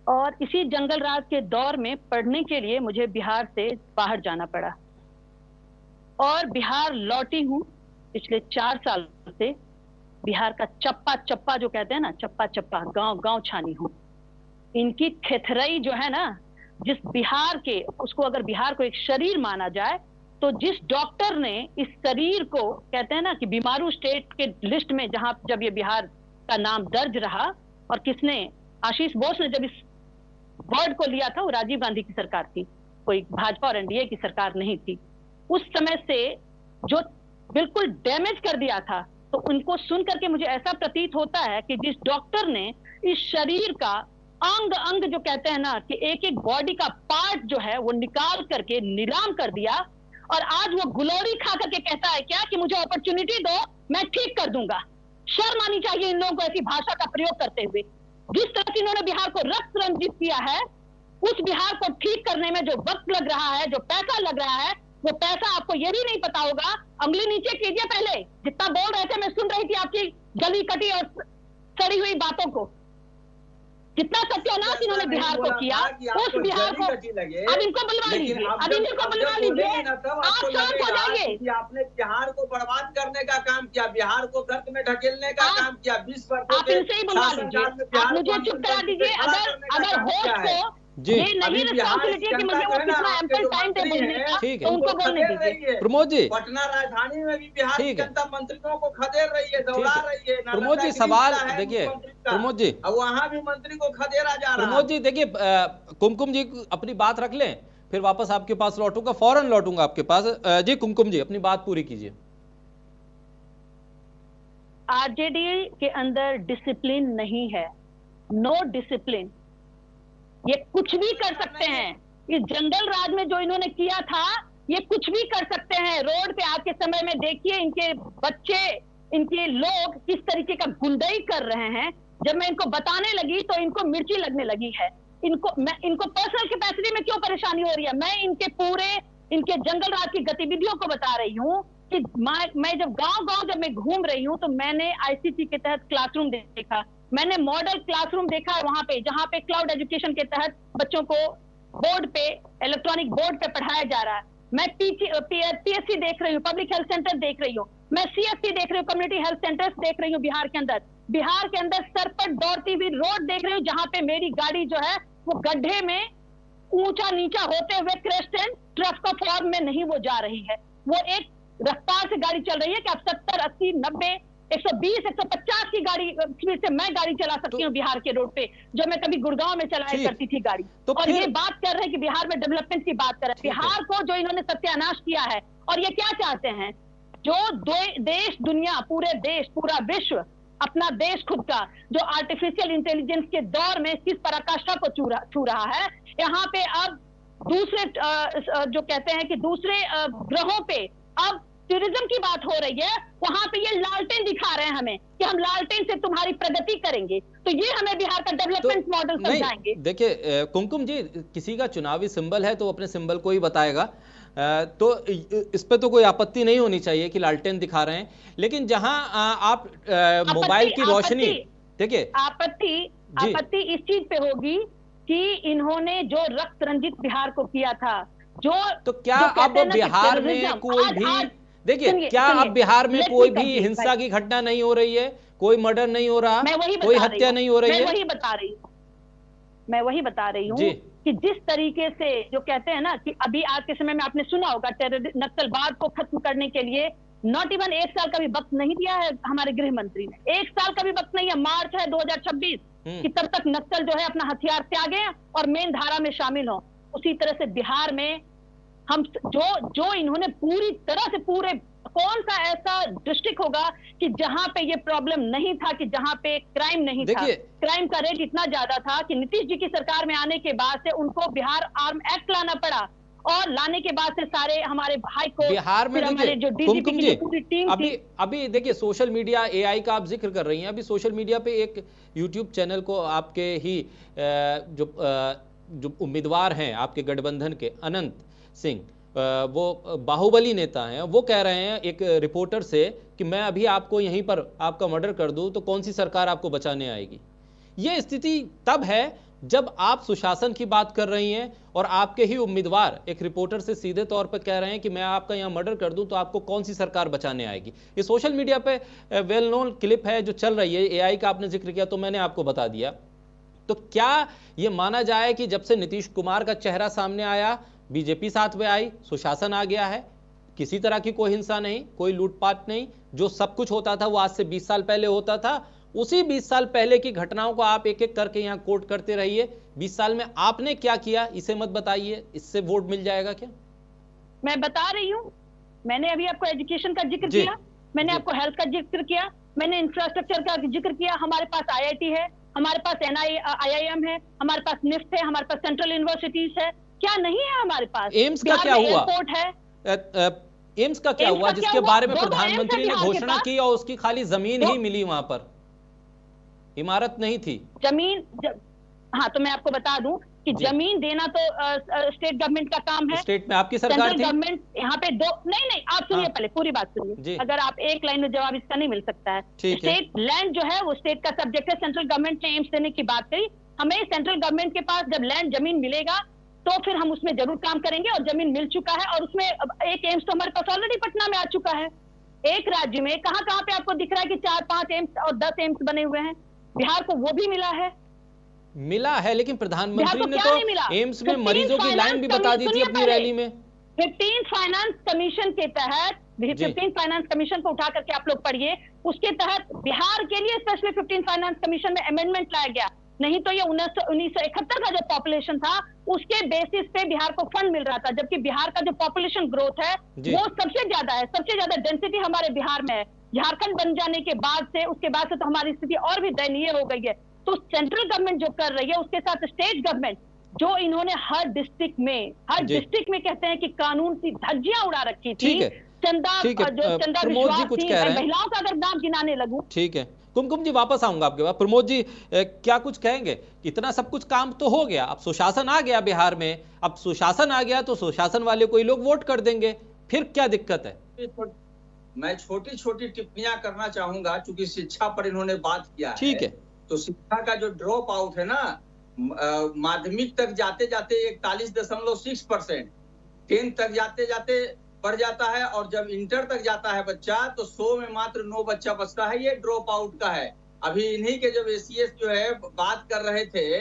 और इसी जंगल राज के दौर में पढ़ने के लिए मुझे बिहार से बाहर जाना पड़ा और बिहार लौटी हूं पिछले 4 साल से। बिहार का चप्पा चप्पा जो कहते हैं ना, चप्पा चप्पा गांव गांव छानी हूं। इनकी थेथरई जो है ना, जिस बिहार के, उसको अगर बिहार को एक शरीर माना जाए तो जिस डॉक्टर ने इस शरीर को, कहते हैं ना कि बीमारू स्टेट के लिस्ट में जहां जब ये बिहार का नाम दर्ज रहा, और किसने, आशीष बोस ने जब इस वर्ड को लिया था, वो राजीव गांधी की सरकार थी, कोई भाजपा और एनडीए की सरकार नहीं थी। उस समय से जो बिल्कुल डैमेज कर दिया था, तो उनको सुन करके मुझे ऐसा प्रतीत होता है कि जिस डॉक्टर ने इस शरीर का अंग अंग जो कहते हैं ना कि एक एक बॉडी का पार्ट जो है वो निकाल करके नीलाम कर दिया, और आज वो गुलोरी खा करके कहता है क्या कि मुझे अपॉर्चुनिटी दो, मैं ठीक कर दूंगा। शर्म आनी चाहिए इन लोगों को ऐसी भाषा का प्रयोग करते हुए। जिस तरह से इन्होंने बिहार को रक्त रंजित किया है, उस बिहार को ठीक करने में जो वक्त लग रहा है, जो पैसा लग रहा है, वो पैसा आपको ये भी नहीं पता होगा। अंगली नीचे कीजिए, पहले जितना बोल रहे थे मैं सुन रही थी आपकी गली कटी और सड़ी हुई बातों को। जितना सत्यानाश इन्होंने बिहार को किया, उस बिहार को अब इनको बुलवा लीजिए, अब इनको बुलवा लीजिए, आप शांत हो जाइए। आपने बिहार को बर्बाद करने का काम किया, बिहार को गर्त में ढकेलने का काम किया। 20 वर्षों आप इनसे ही बुलवा लीजिए, आप मुझे चुप करा दीजिए। अगर होश को जी, ये नहीं रिस्पॉन्सिबिलिटी है कि मुझे वो कितना एम्पल टाइम टेबल बोलने का, ठीक है, तो उनको बोलने दीजिए। प्रमोद जी, पटना राजधानी में भी बिहार की जनता मंत्रियों को खदेड़ रही है, दौड़ा रही है। प्रमोद जी सवाल देखिए, प्रमोद जी, अब वहाँ भी मंत्री को खदेड़ा जा रहा है। प्रमोद जी देखिए, कुमकुम जी अपनी बात रख लें, फिर वापस आपके पास लौटूंगा, फौरन लौटूंगा आपके पास। जी कुमकुम जी अपनी बात पूरी कीजिए। आरजेडी के अंदर डिसिप्लिन नहीं है, नो डिसिप्लिन। ये कुछ भी कर सकते हैं। इस जंगल राज में जो इन्होंने किया था, ये कुछ भी कर सकते हैं। रोड पे आज के समय में देखिए इनके बच्चे, इनके लोग किस तरीके का गुंडई कर रहे हैं। जब मैं इनको बताने लगी तो इनको मिर्ची लगने लगी है। इनको पर्सनल कैपेसिटी में क्यों परेशानी हो रही है? मैं इनके जंगल राज की गतिविधियों को बता रही हूँ कि मैं जब गांव जब मैं घूम रही हूँ तो मैंने आईसीटी के तहत क्लासरूम देखा, मैंने मॉडल क्लासरूम देखा है वहां पे, जहां पे क्लाउड एजुकेशन के तहत बच्चों को बोर्ड पे, इलेक्ट्रॉनिक बोर्ड पे पढ़ाया जा रहा है। मैं पीएससी देख रही हूँ, पब्लिक हेल्थ सेंटर देख रही हूँ, मैं सीएससी देख रही हूँ, कम्युनिटी हेल्थ सेंटर्स देख रही हूँ। बिहार के अंदर सरपट दौड़ती हुई रोड देख रही हूँ, जहां पे मेरी गाड़ी जो है वो गड्ढे में ऊंचा नीचा होते हुए क्रेस्ट एंड ट्रफ का फॉर्म में नहीं वो जा रही है। वो एक रफ्तार से गाड़ी चल रही है कि आप 70, 80, 90, 120, 150 की गाड़ी स्पीड से मैं गाड़ी चला सकती हूँ बिहार के रोड पे, जो मैं कभी गुड़गांव में चलाया करती थी गाड़ी। तो और ये बात कर रहे हैं कि बिहार में डेवलपमेंट की बात कर रहे हैं। बिहार को जो इन्होंने सत्यानाश किया है, और ये क्या चाहते हैं, जो देश दुनिया, पूरे देश, पूरा विश्व, अपना देश खुद का, जो आर्टिफिशियल इंटेलिजेंस के दौर में किस पराकाष्ठा को छू रहा है, यहाँ पे अब दूसरे जो कहते हैं कि दूसरे ग्रहों पे अब टूरिज्म की बात हो रही है, वहां पे ये लालटेन दिखा रहे हैं हमें कि हम लालटेन से तुम्हारी प्रगति करेंगे। तो ये हमें बिहार का डेवलपमेंट मॉडल समझाएंगे। देखिए कुमकुम जी, किसी का चुनावी सिंबल है तो अपने सिंबल को ही बताएगा, तो इस पे तो कोई आपत्ति नहीं होनी चाहिए कि लालटेन दिखा रहे हैं। लेकिन जहां आप मोबाइल की रोशनी, देखिए आपत्ति इस चीज पे होगी कि इन्होंने जो रक्त रंजित बिहार को किया था, तो क्या अब बिहार में कोई भी, देखिए क्या अब बिहार में कोई भी हिंसा की घटना नहीं हो रही है, कोई मर्डर नहीं हो रहा, कोई हत्या नहीं हो रही है? मैं वही बता रही हूँ कि जिस तरीके से जो कहते हैं ना कि अभी आज के समय में आपने सुना होगा, नक्सलवाद को खत्म करने के लिए नॉट इवन 1 साल का भी वक्त नहीं दिया है हमारे गृह मंत्री ने। 1 साल का भी वक्त नहीं है, मार्च है 2026 कि तब तक नक्सल जो है अपना हथियार त्यागे और मेन धारा में शामिल हो। उसी तरह से बिहार में हम जो इन्होंने पूरी तरह से पूरे, कौन सा ऐसा डिस्ट्रिक्ट होगा कि जहां पे ये प्रॉब्लम नहीं था, कि जहां पे क्राइम नहीं था। क्राइम का रेट इतना ज्यादा था कि नीतीश जी की सरकार में आने के बाद से उनको बिहार आर्म एक्ट लाना पड़ा, और लाने के बाद से सारे हमारे हाई कोर्ट, बिहार में हमारे जो डीजीपी की पूरी टीम थी। अभी देखिए सोशल मीडिया, एआई का आप जिक्र कर रही हैं, अभी सोशल मीडिया पे एक यूट्यूब चैनल को आपके ही जो उम्मीदवार हैं आपके गठबंधन के, अनंत सिंह, वो बाहुबली नेता हैं, वो कह रहे हैं एक रिपोर्टर से कि मैं अभी आपको यहीं पर आपका मर्डर कर दूं तो कौन सी सरकार आपको बचाने आएगी। ये स्थिति तब है जब आप सुशासन की बात कर रही हैं और आपके ही उम्मीदवार एक रिपोर्टर से सीधे तौर पर कह रहे हैं कि मैं आपका यहां मर्डर कर दूं तो आपको कौन सी सरकार बचाने आएगी। ये सोशल मीडिया पे वेल नोन क्लिप है जो चल रही है। एआई का आपने जिक्र किया तो मैंने आपको बता दिया। तो क्या ये माना जाए कि जब से नीतीश कुमार का चेहरा सामने आया, बीजेपी साथ में आई, सुशासन आ गया है, किसी तरह की कोई हिंसा नहीं, कोई लूटपाट नहीं, जो सब कुछ होता था वो आज से 20 साल पहले होता था। उसी 20 साल पहले की घटनाओं को आप एक एक करके यहाँ कोट करते रहिए। 20 साल में आपने क्या किया इसे मत बताइए, इससे वोट मिल जाएगा क्या? मैं बता रही हूँ, मैंने अभी आपको एजुकेशन का जिक्र किया, मैंने आपको हेल्थ का जिक्र किया, मैंने इंफ्रास्ट्रक्चर का जिक्र किया। हमारे पास IIT है, हमारे पास IIM है, हमारे पास निफ्ट है, हमारे पास सेंट्रल यूनिवर्सिटीज है। क्या नहीं है हमारे पास? एम्स का क्या हुआ? एयरपोर्ट है। एम्स का क्या हुआ जिसके बारे में प्रधानमंत्री ने घोषणा की और उसकी खाली जमीन ही मिली, वहां पर इमारत नहीं थी, जमीन। हाँ, तो मैं आपको बता दूं कि जमीन देना तो स्टेट गवर्नमेंट का काम है। स्टेट में आपकी सरकार थी। गवर्नमेंट यहाँ पे नहीं, आप सुनिए पहले पूरी बात सुनिए। अगर आप एक लाइन में जवाब इसका नहीं मिल सकता है। स्टेट लैंड जो है वो स्टेट का सब्जेक्ट है। सेंट्रल गवर्नमेंट ने एम्स देने की बात करी, हमें सेंट्रल गवर्नमेंट के पास जब लैंड जमीन मिलेगा तो फिर हम उसमें जरूर काम करेंगे, और जमीन मिल चुका है। और उसमें एक एम्स तो हमारे पास ऑलरेडी पटना में आ चुका है। एक राज्य में कहां पे आपको दिख रहा है कि 4-5 एम्स और 10 एम्स बने हुए हैं? बिहार को वो भी मिला है, लेकिन प्रधानमंत्री ने तो एम्स में मरीजों की लाइन भी बता दी थी अपनी रैली में। 15 फाइनेंस कमीशन के तहत, 15 फाइनेंस कमीशन को उठा करके आप लोग पढ़िए, उसके तहत बिहार के लिए स्पेशली 15 फाइनेंस कमीशन में अमेंडमेंट लाया गया। नहीं तो ये 1971 का जो पॉपुलेशन था उसके बेसिस पे बिहार को फंड मिल रहा था, जबकि बिहार का जो पॉपुलेशन ग्रोथ है वो सबसे ज्यादा है, सबसे ज्यादा डेंसिटी हमारे बिहार में है। झारखंड बन जाने के बाद से, उसके बाद से तो हमारी स्थिति और भी दयनीय हो गई है। तो सेंट्रल गवर्नमेंट जो कर रही है उसके साथ स्टेट गवर्नमेंट जो इन्होंने हर डिस्ट्रिक्ट में कहते हैं कि कानून की धज्जियां उड़ा रखी थी। चंदा विश्वास थी, महिलाओं का अगर नाम गिनाने लगूं। ठीक है कुमकुम जी, वापस आऊंगा आपके पास। प्रमोद जी क्या कुछ कहेंगे? इतना सब कुछ काम तो हो गया, अब सुशासन आ गया बिहार में, अब सुशासन आ गया तो सुशासन वाले कोई लोग वोट कर देंगे, फिर क्या दिक्कत है? मैं छोटी छोटी टिप्पणियां करना चाहूंगा, चूंकि शिक्षा पर इन्होंने बात किया। ठीक है, तो शिक्षा का जो ड्रॉप आउट है ना, माध्यमिक तक जाते जाते 41.6%, 10th तक जाते जाते बढ़ जाता है, और जब इंटर तक जाता है बच्चा तो 100 में मात्र 9 बच्चा बचता है। ये ड्रॉप आउट का है। अभी इन्हीं के जब ACS जो है बात कर रहे थे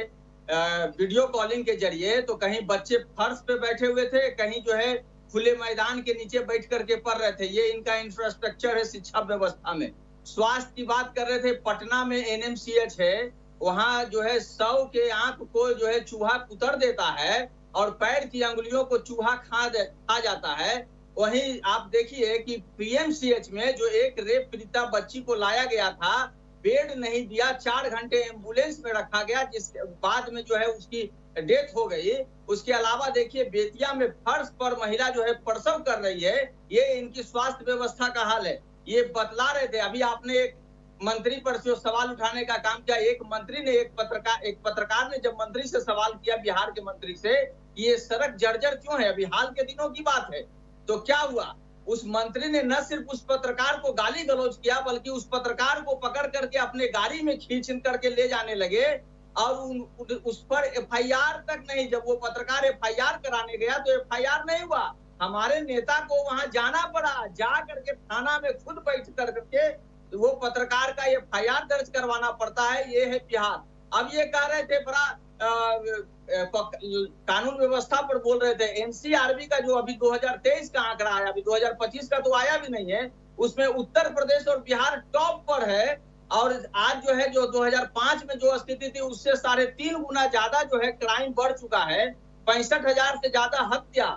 वीडियो कॉलिंग के जरिए, तो कहीं बच्चे फर्श पे बैठे हुए थे, कहीं जो है खुले मैदान के नीचे बैठ करके पढ़ रहे थे। ये इनका इंफ्रास्ट्रक्चर है शिक्षा व्यवस्था में। स्वास्थ्य की बात कर रहे थे, पटना में NMCH है, वहाँ जो है 100 के आंख को जो है चूहा कुतर देता है और पैर की अंगुलियों को चूहा खा जाता है। वहीं आप देखिए कि PMCH में जो एक रेप पीड़िता बच्ची को लाया गया था, बेड नहीं दिया, 4 घंटे एम्बुलेंस में रखा गया, जिसके बाद में जो है उसकी डेथ हो गई। उसके अलावा देखिए बेतिया में फर्श पर महिला जो है प्रसव कर रही है। ये इनकी स्वास्थ्य व्यवस्था का हाल है। ये बतला रहे थे। अभी आपने एक मंत्री पर जो सवाल उठाने का काम किया, एक मंत्री ने एक पत्रकार ने जब मंत्री से सवाल किया, बिहार के मंत्री से, कि ये सड़क जर्जर क्यों है, अभी हाल के दिनों की बात है, तो क्या हुआ? उस मंत्री ने न सिर्फ उस पत्रकार को गाली गलौज किया, बल्कि उस पत्रकार को पकड़ करके अपने गाड़ी में खींच करके ले जाने लगे, और उस पर FIR तक नहीं। जब वो पत्रकार FIR कराने गया तो FIR नहीं हुआ। हमारे नेता को वहां जाना पड़ा, जा करके थाना में खुद बैठ करके वो पत्रकार का FIR दर्ज करवाना पड़ता है। ये है बिहार। अब ये कह रहे थे बड़ा कानून व्यवस्था पर बोल रहे थे। NCRB का जो अभी 2023 का आंकड़ा आया, अभी 2025 का तो आया भी नहीं है, उसमें उत्तर प्रदेश और बिहार टॉप पर है। और आज जो है जो 2005 में जो स्थिति थी उससे 3.5 गुना ज्यादा जो है क्राइम बढ़ चुका है। 65,000 से ज्यादा हत्या,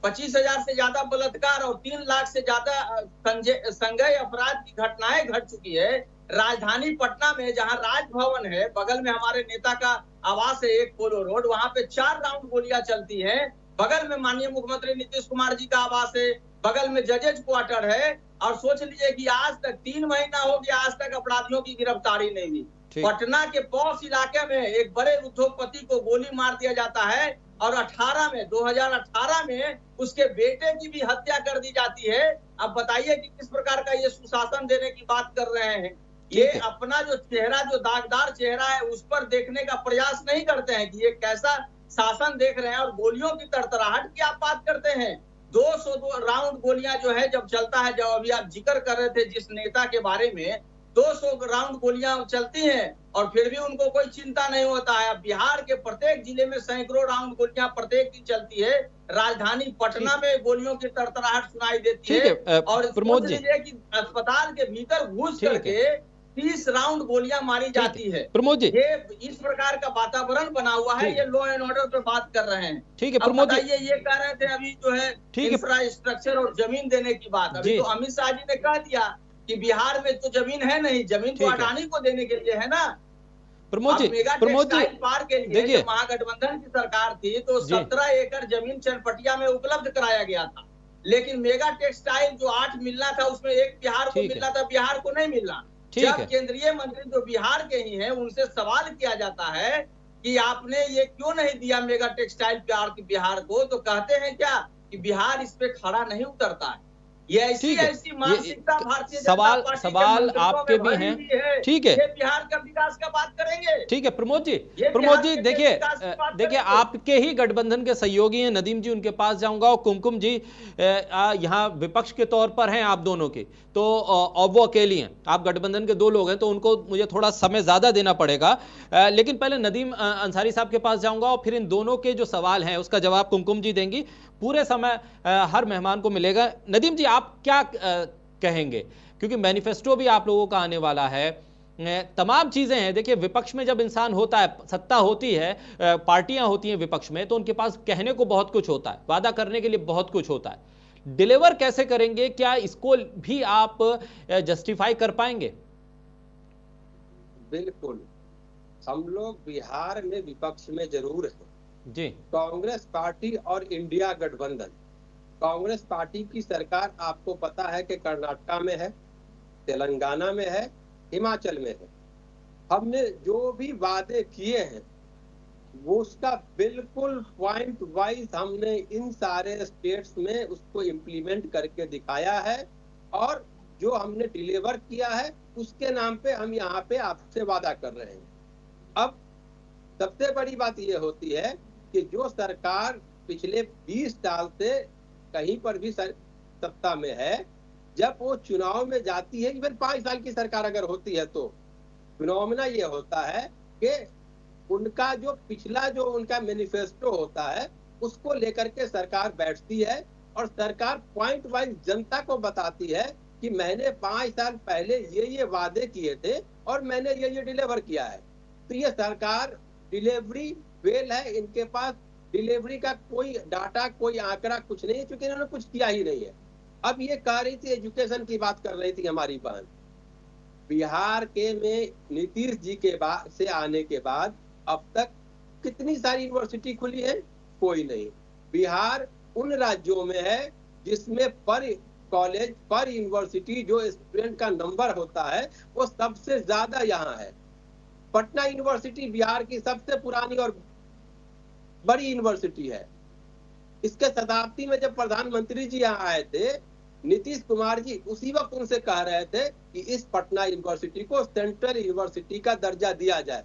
25,000 से ज्यादा बलात्कार और 3 लाख से ज्यादा संज्ञेय अपराध की घटनाएं घट चुकी है। राजधानी पटना में जहां राजभवन है, बगल में हमारे नेता का आवास है, एक पोलो रोड, वहां पे 4 राउंड गोलियां चलती हैं। बगल में माननीय मुख्यमंत्री नीतीश कुमार जी का आवास है, बगल में जजेज क्वार्टर है। और सोच लीजिए कि आज तक 3 महीना हो गया, आज तक अपराधियों की गिरफ्तारी नहीं हुई। पटना के पॉश इलाके में एक बड़े उद्योगपति को गोली मार दिया जाता है और 2018 में उसके बेटे की भी हत्या कर दी जाती है। अब बताइए कि किस प्रकार का ये सुशासन देने की बात कर रहे हैं। ये अपना जो चेहरा, जो दागदार चेहरा है, उस पर देखने का प्रयास नहीं करते हैं कि ये कैसा शासन देख रहे हैं। और गोलियों की तड़तड़ाहट की आप बात करते हैं। 200 राउंड गोलियां जो है जब चलता है, जब अभी आप जिक्र कर रहे थे जिस नेता के बारे में, 200 राउंड गोलियां चलती हैं और फिर भी उनको कोई चिंता नहीं होता है। बिहार के प्रत्येक जिले में सैकड़ों राउंड गोलियां प्रत्येक दिन चलती है। राजधानी पटना में गोलियों की तड़तड़ाहट सुनाई देती है। और प्रमोद जी, कि अस्पताल के भीतर घुस करके 30 राउंड गोलियां मारी जाती है। प्रमोद जी, ये इस प्रकार का वातावरण बना हुआ है। ये लॉ एंड ऑर्डर पे बात कर रहे हैं। ठीक है प्रमोद जी, ये कह रहे थे अभी जो है इंफ्रास्ट्रक्चर और जमीन देने की बात। अभी तो अमित शाह जी ने कह दिया कि बिहार में तो जमीन है नहीं, जमीन तो अडानी को देने के लिए है ना। प्रमोद जी, पार्क के लिए महागठबंधन की सरकार थी तो 17 एकड़ जमीन चनपटिया में उपलब्ध कराया गया था। लेकिन मेगा टेक्सटाइल जो 8 मिलना था उसमें 1 बिहार को मिलना था, बिहार को नहीं मिलना। जब केंद्रीय मंत्री जो बिहार के ही हैं उनसे सवाल किया जाता है कि आपने ये क्यों नहीं दिया मेगा टेक्सटाइल पार्क बिहार को, तो कहते हैं क्या कि बिहार इस पे खड़ा नहीं उतरता है। ये ऐसी मानसिकता भारतीय सवाल आपके भी हैं। ठीक है, ये बिहार का विकास का बात करेंगे। ठीक है प्रमोद जी, देखिए आपके ही गठबंधन के सहयोगी हैं नदीम जी, उनके पास जाऊंगा। और कुमकुम जी यहाँ विपक्ष के तौर पर हैं आप दोनों के, तो और वो अकेली हैं, आप गठबंधन के 2 लोग हैं, तो उनको मुझे थोड़ा समय ज्यादा देना पड़ेगा। लेकिन पहले नदीम अंसारी साहब के पास जाऊंगा और फिर इन दोनों के जो सवाल हैं उसका जवाब कुमकुम जी देंगी। पूरे समय हर मेहमान को मिलेगा। नदीम जी, आप क्या कहेंगे, क्योंकि मैनिफेस्टो भी आप लोगों का आने वाला है, तमाम चीजें हैं। देखिए विपक्ष में जब इंसान होता है, सत्ता होती है, पार्टियां होती हैं विपक्ष में, तो उनके पास कहने को बहुत कुछ होता है, वादा करने के लिए बहुत कुछ होता है। डिलीवर कैसे करेंगे, क्या इसको भी आप जस्टिफाई कर पाएंगे? बिल्कुल, हम लोग बिहार में विपक्ष में जरूर हैं जी। कांग्रेस पार्टी और इंडिया गठबंधन, कांग्रेस पार्टी की सरकार आपको पता है कि कर्नाटका में है, तेलंगाना में है, हिमाचल में है। हमने जो भी वादे किए हैं वो उसका बिल्कुल पॉइंट वाइज हमने इन सारे स्टेट्स में उसको इम्प्लीमेंट करके दिखाया है। और जो हमने डिलीवर किया है उसके नाम पे हम यहाँ पे आपसे वादा कर रहे हैं। अब सबसे बड़ी बात ये होती है कि जो सरकार पिछले 20 साल से कहीं पर भी सत्ता में है, जब वो चुनाव में जाती है, इवन 5 साल की सरकार अगर होती है, तो फिनोमेना ये होता है कि उनका जो पिछला जो उनका मैनिफेस्टो होता है उसको लेकर के सरकार बैठती है और सरकार पॉइंट वाइज जनता को बताती है कि मैंने 5 साल पहले ये वादे किए थे और मैंने ये डिलीवर किया है। तो ये सरकार डिलीवरी फेल है, इनके पास डिलीवरी का कोई डाटा, कोई आंकड़ा कुछ नहीं है, क्योंकि इन्होंने कुछ किया ही नहीं है। अब ये कह रही थी, एजुकेशन की बात कर रही थी हमारी बहन, बिहार के में नीतीश जी के बाद से आने के बाद अब तक कितनी सारी यूनिवर्सिटी खुली है? कोई नहीं। बिहार उन राज्यों में है जिसमें पर कॉलेज, पर यूनिवर्सिटी जो स्टूडेंट का नंबर होता है वो सबसे ज्यादा यहाँ है। पटना यूनिवर्सिटी बिहार की सबसे पुरानी और बड़ी यूनिवर्सिटी है। इसके शताब्दी में जब प्रधानमंत्री जी यहाँ आए थे, नीतीश कुमार जी उसी वक्त उनसे कह रहे थे कि इस पटना यूनिवर्सिटी को सेंट्रल यूनिवर्सिटी का दर्जा दिया जाए।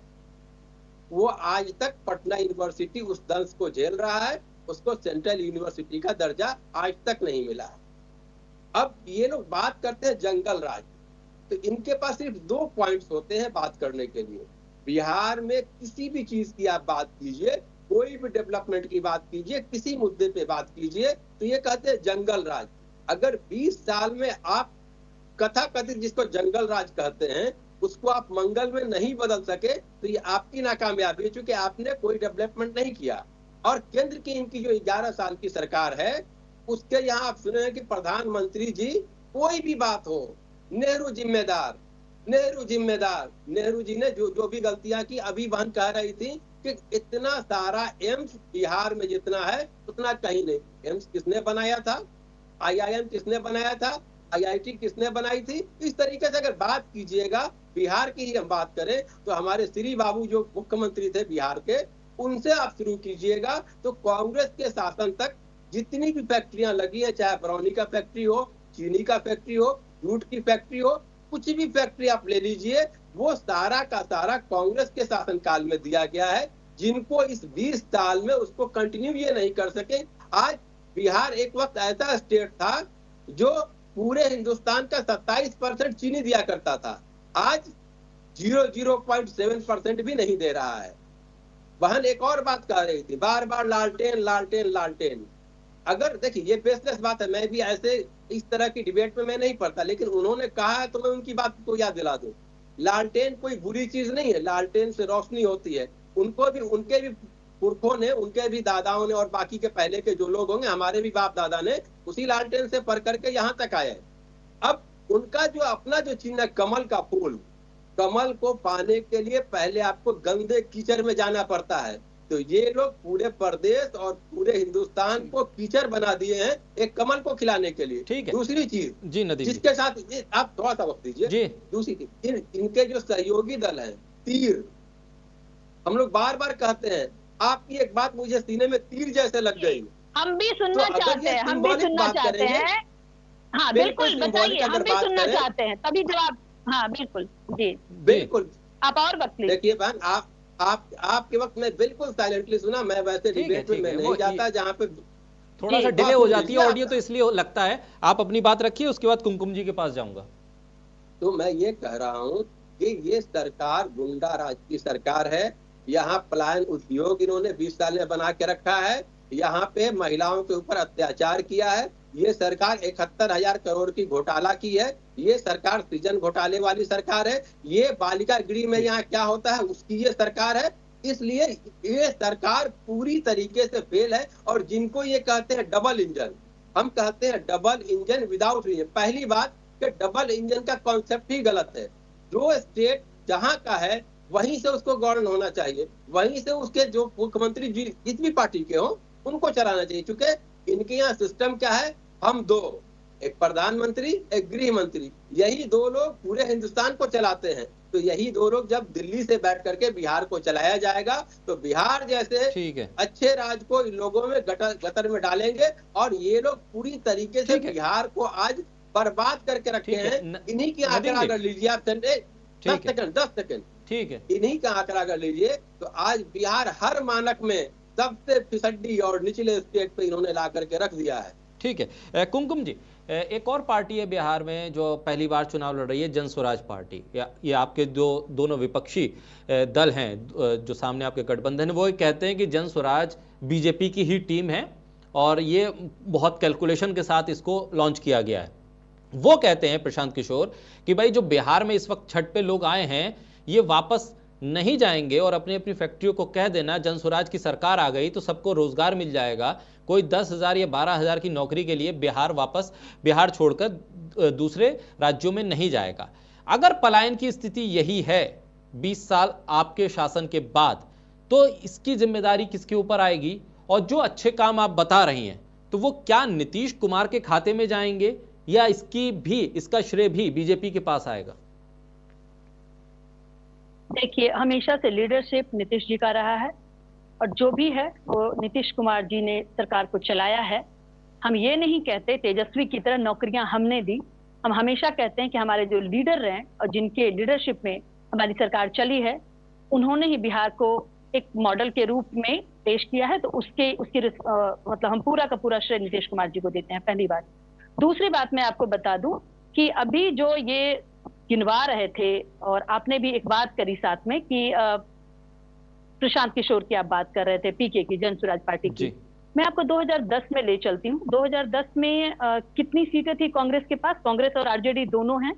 वो आज तक पटना यूनिवर्सिटी उस दंश को झेल रहा है, उसको सेंट्रल यूनिवर्सिटी का दर्जा आज तक नहीं मिला है। अब ये लोग बात करते हैं जंगल राज, तो इनके पास सिर्फ 2 पॉइंट्स होते हैं बात करने के लिए। बिहार में किसी भी चीज की आप बात कीजिए, कोई भी डेवलपमेंट की बात कीजिए, किसी मुद्दे पे बात कीजिए, तो ये कहते हैं जंगल राज। अगर 20 साल में आप कथा कथित जिसको जंगल राज कहते हैं उसको आप मंगल में नहीं बदल सके, तो ये आपकी नाकामयाबी है, क्योंकि आपने कोई डेवलपमेंट नहीं किया। और केंद्र की इनकी जो 11 साल की सरकार है, उसके यहाँ आप सुने हैं कि प्रधानमंत्री जी कोई भी बात हो, नेहरू जिम्मेदार, नेहरू जिम्मेदार। नेहरू जी ने जो भी गलतियां की, अभी बहन कह रही थी कि इतना सारा एम्स बिहार में जितना है उतना कहीं नहीं। एम्स किसने बनाया था? IIM किसने बनाया था? आईआईटी किसने बनाई थी। इस तरीके से अगर बात कीजिएगा, बिहार की ही हम बात करें तो हमारे श्री बाबू जो मुख्यमंत्री थे बिहार के, उनसे आप शुरू कीजिएगा तो कांग्रेस के शासन तक जितनी भी फैक्ट्रियां लगी है, चाहे बरौनी का फैक्ट्री हो, चीनी का फैक्ट्री हो, जूट की फैक्ट्री हो, कुछ भी फैक्ट्री आप ले लीजिए, वो सारा का सारा कांग्रेस के शासनकाल में दिया गया है, जिनको इस 20 साल में उसको कंटिन्यू ये नहीं कर सके। आज बिहार एक वक्त ऐसा स्टेट था जो पूरे हिंदुस्तान का 27% चीनी दिया करता था, आज 0.7% भी नहीं दे रहा है। बहन एक और बात कह रही थी, बार बार लालटेन लालटेन लालटेन। अगर देखिए ये बेसलेस बात है, मैं भी ऐसे इस तरह की डिबेट में मैं नहीं पढ़ता, लेकिन उन्होंने कहा है तो मैं उनकी बात को याद दिला दूं। लालटेन कोई बुरी चीज नहीं है, लालटेन से रोशनी होती है। उनको भी, उनके भी पुरखों ने, उनके भी दादाओं ने और बाकी के पहले के जो लोग होंगे, हमारे भी बाप दादा ने उसी लालटेन से पढ़ करके यहाँ तक आए। अब उनका जो अपना जो चिन्ह है कमल का फूल, कमल को पाने के लिए पहले आपको गंदे कीचड़ में जाना पड़ता है। तो ये लोग पूरे प्रदेश और पूरे हिंदुस्तान को कीचड़ बना दिए हैं एक कमल को खिलाने के लिए। ठीक है। दूसरी चीज जी नदीम जिसके साथ आप थोड़ा सा वक्त दीजिए जी। दूसरी चीज, इनके जो सहयोगी दल है तीर, हम लोग बार बार कहते हैं, आपकी एक बात मुझे सीने में तीर जैसे लग गई। हम भी सुनना चाहते हैं, हम भी सुनना चाहते हैं। हाँ बिल्कुल बताइए, हम भी सुनना चाहते हैं, तभी जवाब। हाँ बिल्कुल जी बिल्कुल, आप और वक्त लीजिए। देखिए बहन, आपके वक्त में बिल्कुल साइलेंटली सुना। मैं वैसे डिबेट में मैं नहीं जाता जहाँ पे थोड़ा सा डिले हो जाती है ऑडियो, तो इसलिए लगता है। आप अपनी बात रखिए, उसके बाद कुमकुम जी के पास जाऊंगा। तो मैं ये कह रहा हूँ कि ये सरकार गुंडा राज की सरकार है। यहाँ पलायन उद्योग इन्होंने 20 साल में बना के रखा है, यहाँ पे महिलाओं के ऊपर अत्याचार किया है। ये सरकार 71,000 करोड़ की घोटाला की है। ये सरकार सृजन घोटाले वाली सरकार है। ये बालिका गृह में यहाँ क्या होता है उसकी ये सरकार है। इसलिए ये सरकार पूरी तरीके से फेल है। और जिनको ये कहते हैं डबल इंजन, हम कहते हैं डबल इंजन विदाउट इंजन। पहली बात कि डबल इंजन का कॉन्सेप्ट ही गलत है। जो स्टेट जहां का है वहीं से उसको गवर्न होना चाहिए, वहीं से उसके जो मुख्यमंत्री जी जिस भी पार्टी के हो उनको चलाना चाहिए। क्योंकि इनके यहाँ सिस्टम क्या है, हम दो, एक प्रधानमंत्री एक गृह मंत्री, यही दो लोग पूरे हिंदुस्तान को चलाते हैं। तो यही दो लोग जब दिल्ली से बैठ करके बिहार को चलाया जाएगा तो बिहार जैसे अच्छे राज्य को इन लोगों में गटर में डालेंगे। और ये लोग पूरी तरीके से बिहार को आज बर्बाद करके रखे हैं। इन्हीं की आंकड़ा अगर लीजिए आप, 10 सेकंड ठीक है, इन्हीं का आंकड़ा अगर लीजिए तो आज बिहार हर मानक में सबसे फिसड्डी और निचले स्टेट पे इन्होंने ला करके रख दिया है। ठीक है। कुमकुम जी, एक और पार्टी है बिहार में जो पहली बार चुनाव लड़ रही है, जन स्वराज पार्टी। ये आपके दोनों विपक्षी दल हैं जो सामने आपके गठबंधन है, वो कहते हैं कि जन स्वराज बीजेपी की ही टीम है और ये बहुत कैलकुलेशन के साथ इसको लॉन्च किया गया है। वो कहते हैं प्रशांत किशोर कि भाई जो बिहार में इस वक्त छठ पे लोग आए हैं ये वापस नहीं जाएंगे और अपनी अपनी फैक्ट्रियों को कह देना जन स्वराज की सरकार आ गई तो सबको रोजगार मिल जाएगा, कोई 10,000 या 12,000 की नौकरी के लिए बिहार छोड़कर दूसरे राज्यों में नहीं जाएगा। अगर पलायन की स्थिति यही है 20 साल आपके शासन के बाद, तो इसकी जिम्मेदारी किसके ऊपर आएगी? और जो अच्छे काम आप बता रही हैं तो वो क्या नीतीश कुमार के खाते में जाएंगे या इसका श्रेय भी बीजेपी के पास आएगा? देखिए, हमेशा से लीडरशिप नीतीश जी का रहा है और जो भी है वो नीतीश कुमार जी ने सरकार को चलाया है। हम ये नहीं कहते तेजस्वी की तरह नौकरियां हमने दी, हम हमेशा कहते हैं कि हमारे जो लीडर रहे और जिनके लीडरशिप में हमारी सरकार चली है, उन्होंने ही बिहार को एक मॉडल के रूप में पेश किया है। तो उसकी मतलब हम पूरा का पूरा श्रेय नीतीश कुमार जी को देते हैं, पहली बात। दूसरी बात मैं आपको बता दूं कि अभी जो ये गिनवा रहे थे और आपने भी एक बात करी साथ में कि प्रशांत किशोर की आप बात कर रहे थे, पीके की, जन स्वराज पार्टी की। मैं आपको 2010 में ले चलती हूँ। 2010 में कितनी सीटें थी कांग्रेस के पास? कांग्रेस और आरजेडी दोनों हैं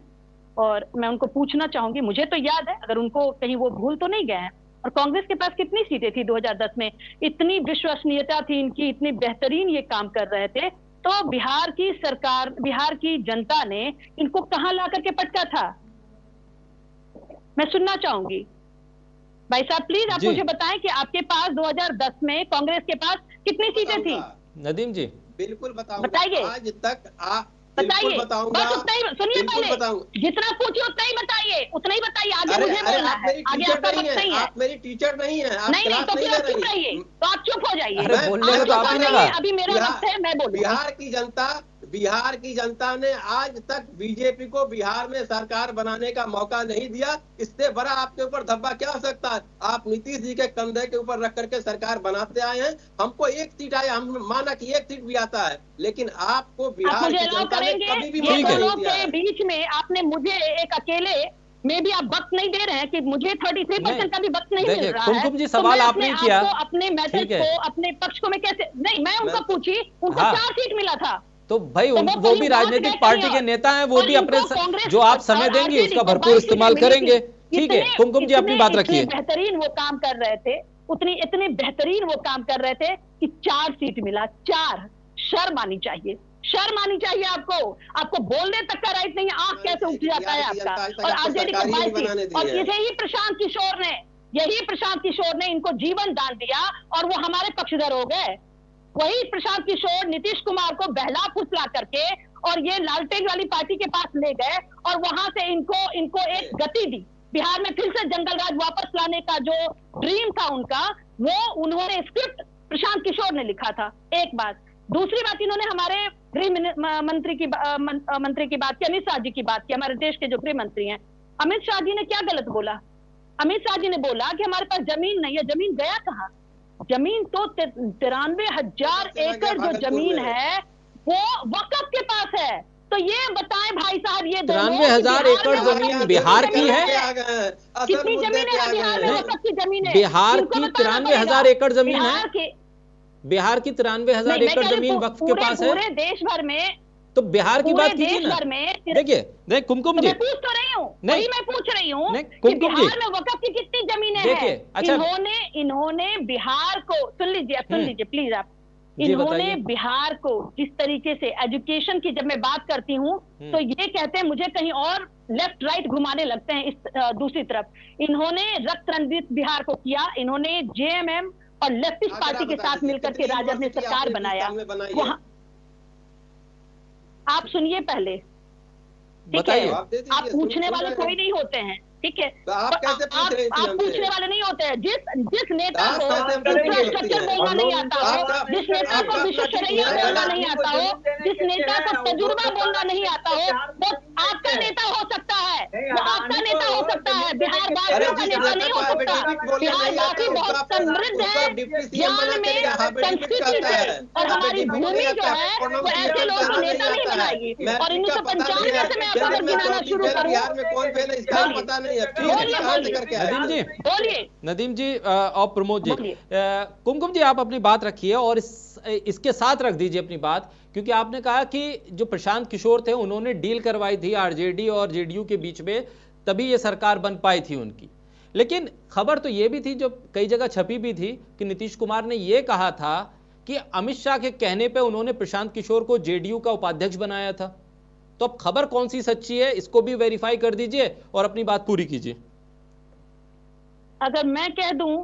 और मैं उनको पूछना चाहूंगी, मुझे तो याद है, अगर उनको कहीं वो भूल तो नहीं गए हैं, और कांग्रेस के पास कितनी सीटें थी 2010 में? इतनी विश्वसनीयता थी इनकी, इतनी बेहतरीन ये काम कर रहे थे, तो बिहार की सरकार, बिहार की जनता ने इनको कहां ला करके पटका था? मैं सुनना चाहूंगी भाई साहब, प्लीज आप मुझे बताएं कि आपके पास 2010 में कांग्रेस के पास कितनी सीटें थी? नदीम जी बिल्कुल बताऊंगा। बताइए। बताइए, बताऊंगा, बस उतना ही सुनिए, पहले जितना पूछिए उतना ही बताइए, आगे मुझे बोलना है, आगे आपका वक्त नहीं है। आप मेरी टीचर नहीं है, आप नहीं क्लास तो नहीं फिर ले आप चुप रही। रहिए, तो आप चुप हो जाइए। अरे बोलने को तो आप ही लगा। अभी मेरा वक्त है, मैं बोलूँ। बिहार की जनता ने आज तक बीजेपी को बिहार में सरकार बनाने का मौका नहीं दिया। इससे बड़ा आपके ऊपर धब्बा क्या हो सकता है? आप नीतीश जी के कंधे के ऊपर रख करके सरकार बनाते आए हैं। हमको एक सीट आया, हम माना कि एक सीट भी आता है, लेकिन आपको बिहार की जनता ने कभी भी मौका नहीं दिया है। बीच में आपने मुझे एक अकेले में भी आप वक्त नहीं दे रहे हैं कि मुझे 33% का भी वक्त नहीं मिल रहा है। कुमकुम जी, सवाल आपने किया, अपने मैसेज को, अपने पक्ष को मैं कैसे नहीं, मैं उनको पूछी, उनको 4 सीट मिला था। तो भाई वो भी राजनीतिक पार्टी के नेता हैं, वो भी अपने जो आप समय देंगे उसका भरपूर इस्तेमाल करेंगे। ठीक है कुमकुम जी, अपनी बात रखिए। बेहतरीन वो काम कर रहे थे, इतने बेहतरीन वो काम कर रहे थे कि 4 सीट मिला। 4, शर्म आनी चाहिए, शर्म आनी चाहिए आपको बोलने तक का राइट नहीं है। आंख कैसे उठ जाता है आपका? और आरजेडी को 22 सीट, और यही प्रशांत किशोर ने इनको जीवन दान दिया और वो हमारे पक्षधर हो गए। वही प्रशांत किशोर नीतीश कुमार को बहला फुसला करके और ये लालटेन वाली पार्टी के पास ले गए और वहां से इनको एक गति दी। बिहार में फिर से जंगल राज वापस लाने का जो ड्रीम था उनका, वो उन्होंने स्क्रिप्ट प्रशांत किशोर ने लिखा था। एक बात। दूसरी बात, इन्होंने हमारे गृह मंत्री की बात की, अमित शाह जी की बात की, हमारे देश के जो गृह मंत्री हैं। अमित शाह जी ने क्या गलत बोला? अमित शाह जी ने बोला कि हमारे पास जमीन नहीं है। जमीन गया कहाँ? जमीन तो 93,000 एकड़ जो जमीन है वो वक्फ के पास है। तो ये बताएं भाई साहब, ये 93,000 एकड़ जमीन बिहार की है? कितनी जमीन है बिहार में? वक्फ की जमीन है बिहार की 93,000 एकड़ जमीन है। बिहार की 93,000 एकड़ जमीन वक्फ के पास है। पूरे देश भर में, तो बिहार की बात कीजिए ना। देखिए कुमकुम जी, मैं पूछ तो रही हूँ, नहीं मैं पूछ रही हूँ कि बिहार में वक्फ की कितनी जमीनें हैं। अच्छा, इन्होंने बिहार को, सुन लीजिए प्लीज आप, इन्होंने बिहार को जिस तरीके से एजुकेशन की, जब मैं बात करती हूँ तो ये कहते हैं मुझे कहीं और लेफ्ट राइट घुमाने लगते हैं। इस दूसरी तरफ इन्होंने रक्त रंजित बिहार को किया। इन्होंने जेएमएम और लेफ्टिस्ट पार्टी के साथ मिलकर के राजद ने सरकार बनाया। वहां आप सुनिए पहले, ठीक है? आप पूछने वाले कोई नहीं होते हैं, ठीक है? आप पूछने वाले नहीं होते हैं। जिस नेता को इंफ्रास्ट्रक्चर बोलना नहीं आता हो, जिस नेता को विश्वसनीय बोलना नहीं आता हो, जिस नेता को तजुर्बा बोलना नहीं आता हो, वो आपका नेता हो सकता है, वो आपका नेता हो सकता है। बिहार वासियों का नेता नहीं हो सकता। बिहार वासी बहुत समृद्ध है, ज्ञान में, संस्कृति में, और हमारी भूमि जो है वो ऐसे लोगों को नेता नहीं बनाएगी। और 1995 से मैं आपको गिनाना शुरू करूँ। नदीम जी और प्रमोद जी, कुमकुम जी आप अपनी बात रखिए और इसके साथ रख दीजिए अपनी बात, क्योंकि आपने कहा कि जो प्रशांत किशोर थे उन्होंने डील करवाई थी आरजेडी और जेडीयू के बीच में, तभी ये सरकार बन पाई थी उनकी। लेकिन खबर तो ये भी थी, जो कई जगह छपी भी थी, कि नीतीश कुमार ने यह कहा था कि अमित शाह के कहने पे उन्होंने प्रशांत किशोर को जेडीयू का उपाध्यक्ष बनाया था। तो अब खबर कौन सी सच्ची है, इसको भी वेरीफाई कर दीजिए और अपनी बात पूरी कीजिए। अगर मैं कह दूं